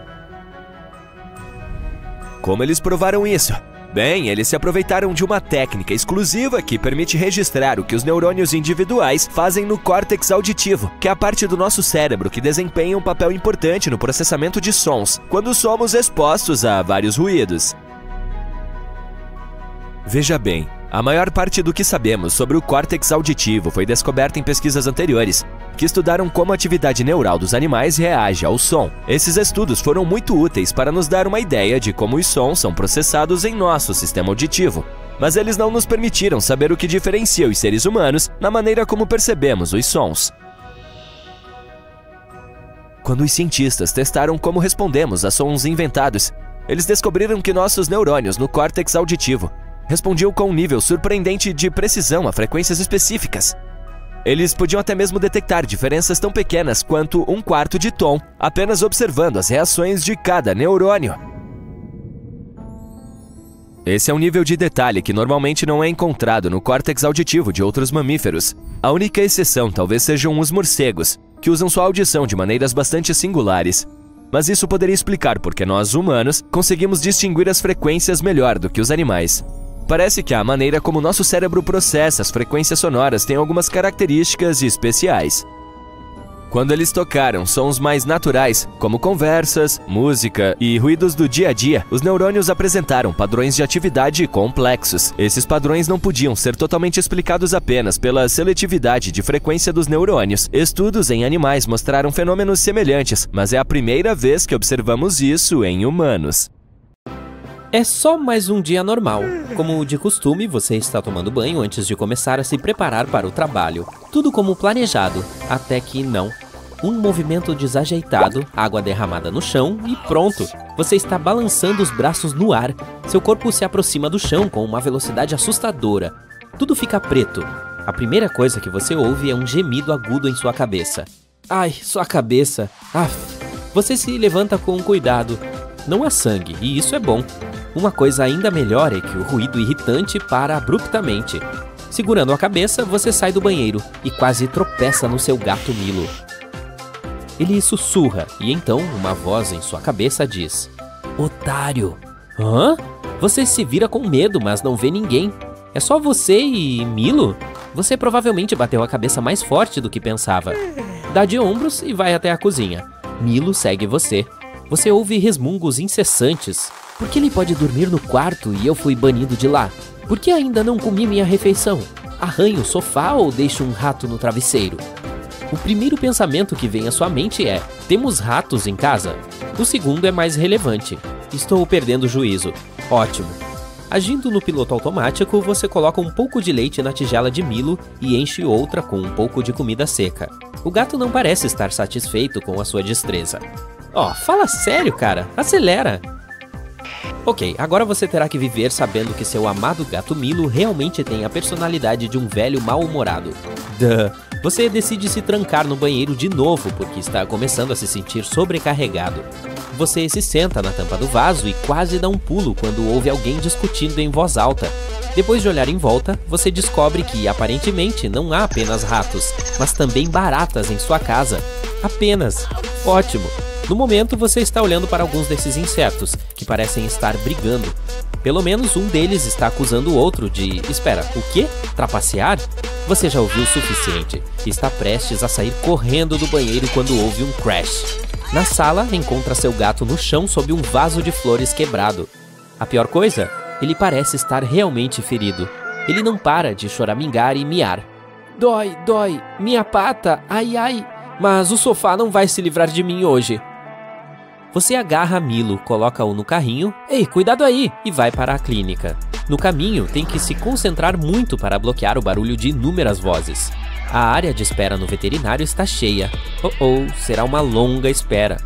Como eles provaram isso? Bem, eles se aproveitaram de uma técnica exclusiva que permite registrar o que os neurônios individuais fazem no córtex auditivo, que é a parte do nosso cérebro que desempenha um papel importante no processamento de sons, quando somos expostos a vários ruídos. Veja bem, a maior parte do que sabemos sobre o córtex auditivo foi descoberta em pesquisas anteriores, que estudaram como a atividade neural dos animais reage ao som. Esses estudos foram muito úteis para nos dar uma ideia de como os sons são processados em nosso sistema auditivo, mas eles não nos permitiram saber o que diferencia os seres humanos na maneira como percebemos os sons. Quando os cientistas testaram como respondemos a sons inventados, eles descobriram que nossos neurônios no córtex auditivo respondiam com um nível surpreendente de precisão a frequências específicas. Eles podiam até mesmo detectar diferenças tão pequenas quanto um quarto de tom, apenas observando as reações de cada neurônio. Esse é um nível de detalhe que normalmente não é encontrado no córtex auditivo de outros mamíferos. A única exceção talvez sejam os morcegos, que usam sua audição de maneiras bastante singulares. Mas isso poderia explicar porque nós, humanos, conseguimos distinguir as frequências melhor do que os animais. Parece que a maneira como nosso cérebro processa as frequências sonoras tem algumas características especiais. Quando eles tocaram sons mais naturais, como conversas, música e ruídos do dia a dia, os neurônios apresentaram padrões de atividade complexos. Esses padrões não podiam ser totalmente explicados apenas pela seletividade de frequência dos neurônios. Estudos em animais mostraram fenômenos semelhantes, mas é a primeira vez que observamos isso em humanos.
É só mais um dia normal. Como de costume, você está tomando banho antes de começar a se preparar para o trabalho. Tudo como planejado, até que não. Um movimento desajeitado, água derramada no chão e pronto! Você está balançando os braços no ar. Seu corpo se aproxima do chão com uma velocidade assustadora. Tudo fica preto. A primeira coisa que você ouve é um gemido agudo em sua cabeça. Ai, sua cabeça! Aff! Você se levanta com cuidado. Não há sangue, e isso é bom. Uma coisa ainda melhor é que o ruído irritante para abruptamente. Segurando a cabeça, você sai do banheiro e quase tropeça no seu gato Milo. Ele sussurra e então uma voz em sua cabeça diz: "Otário!" Hã? Você se vira com medo, mas não vê ninguém. É só você e Milo? Você provavelmente bateu a cabeça mais forte do que pensava. Dá de ombros e vai até a cozinha. Milo segue você. Você ouve resmungos incessantes. Por que ele pode dormir no quarto e eu fui banido de lá? Por que ainda não comi minha refeição? Arranho o sofá ou deixo um rato no travesseiro? O primeiro pensamento que vem à sua mente é: temos ratos em casa? O segundo é mais relevante: estou perdendo o juízo. Ótimo. Agindo no piloto automático, você coloca um pouco de leite na tigela de Milo e enche outra com um pouco de comida seca. O gato não parece estar satisfeito com a sua destreza. Fala sério, cara. Acelera. Ok, agora você terá que viver sabendo que seu amado gato Milo realmente tem a personalidade de um velho mal-humorado. Você decide se trancar no banheiro de novo porque está começando a se sentir sobrecarregado. Você se senta na tampa do vaso e quase dá um pulo quando ouve alguém discutindo em voz alta. Depois de olhar em volta, você descobre que aparentemente não há apenas ratos, mas também baratas em sua casa. Apenas. Ótimo. No momento, você está olhando para alguns desses insetos, que parecem estar brigando. Pelo menos um deles está acusando o outro de... Espera, o quê? Trapacear? Você já ouviu o suficiente e está prestes a sair correndo do banheiro quando ouve um crash. Na sala, encontra seu gato no chão sob um vaso de flores quebrado. A pior coisa? Ele parece estar realmente ferido. Ele não para de choramingar e miar. Dói, dói, minha pata, ai, ai. Mas o sofá não vai se livrar de mim hoje. Você agarra Milo, coloca-o no carrinho, ei, cuidado aí, e vai para a clínica. No caminho, tem que se concentrar muito para bloquear o barulho de inúmeras vozes. A área de espera no veterinário está cheia. Será uma longa espera.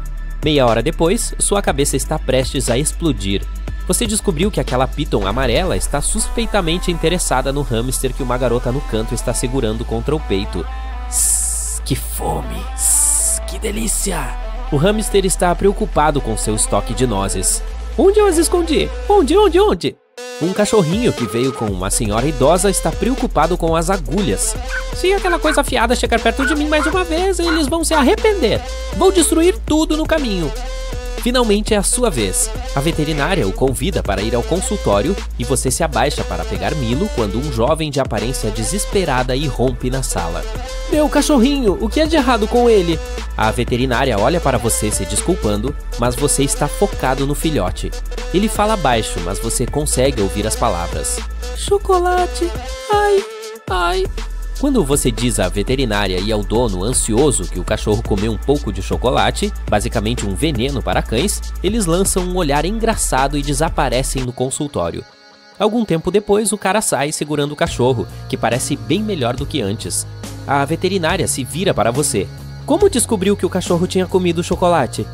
Meia hora depois, sua cabeça está prestes a explodir. Você descobriu que aquela piton amarela está suspeitamente interessada no hamster que uma garota no canto está segurando contra o peito. Que fome! Que delícia! O hamster está preocupado com seu estoque de nozes. Onde eu as escondi? Onde? Um cachorrinho que veio com uma senhora idosa está preocupado com as agulhas. Se aquela coisa afiada chegar perto de mim mais uma vez, eles vão se arrepender. Vou destruir tudo no caminho. Finalmente é a sua vez. A veterinária o convida para ir ao consultório e você se abaixa para pegar Milo quando um jovem de aparência desesperada irrompe na sala. Meu cachorrinho, o que é de errado com ele? A veterinária olha para você se desculpando, mas você está focado no filhote. Ele fala baixo, mas você consegue ouvir as palavras. Chocolate, ai, ai. Quando você diz à veterinária e ao dono ansioso que o cachorro comeu um pouco de chocolate, basicamente um veneno para cães, eles lançam um olhar engraçado e desaparecem no consultório. Algum tempo depois, o cara sai segurando o cachorro, que parece bem melhor do que antes. A veterinária se vira para você. Como descobriu que o cachorro tinha comido chocolate?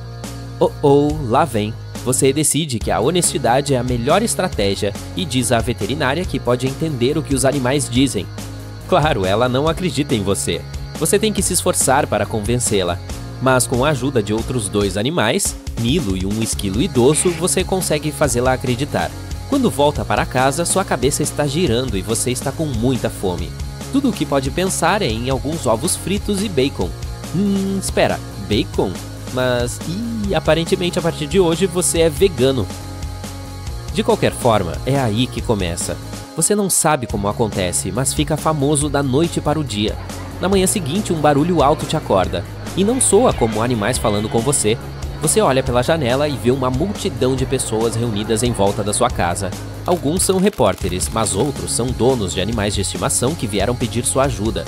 Lá vem. Você decide que a honestidade é a melhor estratégia e diz à veterinária que pode entender o que os animais dizem. Claro, ela não acredita em você. Você tem que se esforçar para convencê-la. Mas com a ajuda de outros 2 animais, Milo e um esquilo idoso, você consegue fazê-la acreditar. Quando volta para casa, sua cabeça está girando e você está com muita fome. Tudo o que pode pensar é em alguns ovos fritos e bacon. Espera, bacon? Mas, aparentemente a partir de hoje você é vegano. De qualquer forma, é aí que começa. Você não sabe como acontece, mas fica famoso da noite para o dia. Na manhã seguinte, um barulho alto te acorda. E não soa como animais falando com você. Você olha pela janela e vê uma multidão de pessoas reunidas em volta da sua casa. Alguns são repórteres, mas outros são donos de animais de estimação que vieram pedir sua ajuda.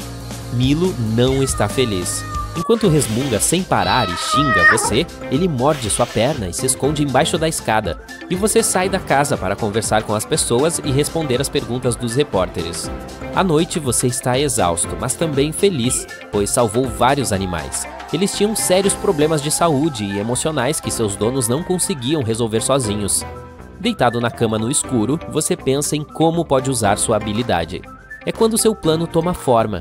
Milo não está feliz. Enquanto resmunga sem parar e xinga você, ele morde sua perna e se esconde embaixo da escada. E você sai da casa para conversar com as pessoas e responder as perguntas dos repórteres. À noite você está exausto, mas também feliz, pois salvou vários animais. Eles tinham sérios problemas de saúde e emocionais que seus donos não conseguiam resolver sozinhos. Deitado na cama no escuro, você pensa em como pode usar sua habilidade. É quando seu plano toma forma.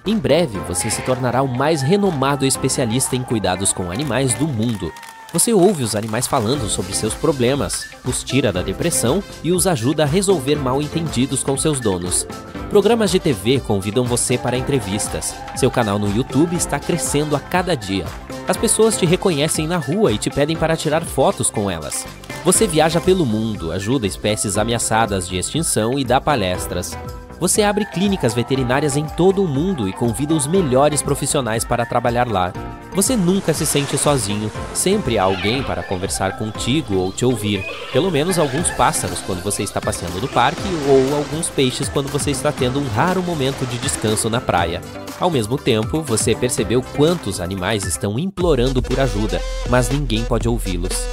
Em breve, você se tornará o mais renomado especialista em cuidados com animais do mundo. Você ouve os animais falando sobre seus problemas, os tira da depressão e os ajuda a resolver mal-entendidos com seus donos. Programas de TV convidam você para entrevistas. Seu canal no YouTube está crescendo a cada dia. As pessoas te reconhecem na rua e te pedem para tirar fotos com elas. Você viaja pelo mundo, ajuda espécies ameaçadas de extinção e dá palestras. Você abre clínicas veterinárias em todo o mundo e convida os melhores profissionais para trabalhar lá. Você nunca se sente sozinho, sempre há alguém para conversar contigo ou te ouvir. Pelo menos alguns pássaros quando você está passeando no parque ou alguns peixes quando você está tendo um raro momento de descanso na praia. Ao mesmo tempo, você percebeu quantos animais estão implorando por ajuda, mas ninguém pode ouvi-los.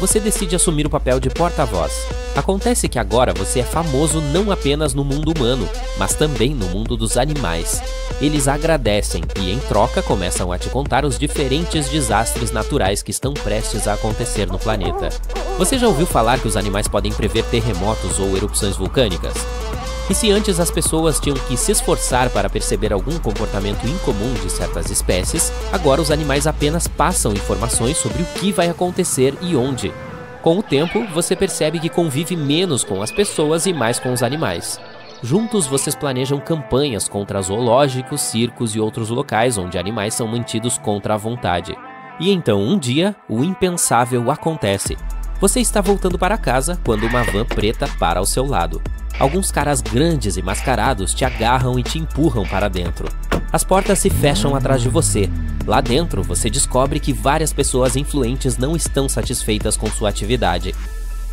Você decide assumir o papel de porta-voz. Acontece que agora você é famoso não apenas no mundo humano, mas também no mundo dos animais. Eles agradecem e, em troca, começam a te contar os diferentes desastres naturais que estão prestes a acontecer no planeta. Você já ouviu falar que os animais podem prever terremotos ou erupções vulcânicas? E se antes as pessoas tinham que se esforçar para perceber algum comportamento incomum de certas espécies, agora os animais apenas passam informações sobre o que vai acontecer e onde. Com o tempo, você percebe que convive menos com as pessoas e mais com os animais. Juntos, vocês planejam campanhas contra zoológicos, circos e outros locais onde animais são mantidos contra a vontade. E então, um dia, o impensável acontece. Você está voltando para casa quando uma van preta para ao seu lado. Alguns caras grandes e mascarados te agarram e te empurram para dentro. As portas se fecham atrás de você. Lá dentro, você descobre que várias pessoas influentes não estão satisfeitas com sua atividade.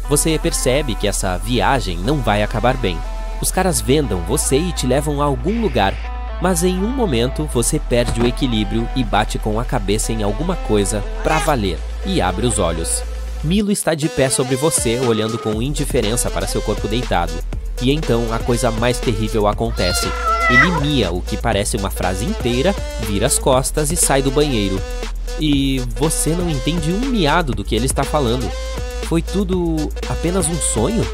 Você percebe que essa viagem não vai acabar bem. Os caras vendam você e te levam a algum lugar, mas em um momento você perde o equilíbrio e bate com a cabeça em alguma coisa pra valer e abre os olhos. Milo está de pé sobre você, olhando com indiferença para seu corpo deitado. E então a coisa mais terrível acontece. Ele mia o que parece uma frase inteira, vira as costas e sai do banheiro. E você não entende um miado do que ele está falando. Foi tudo apenas um sonho?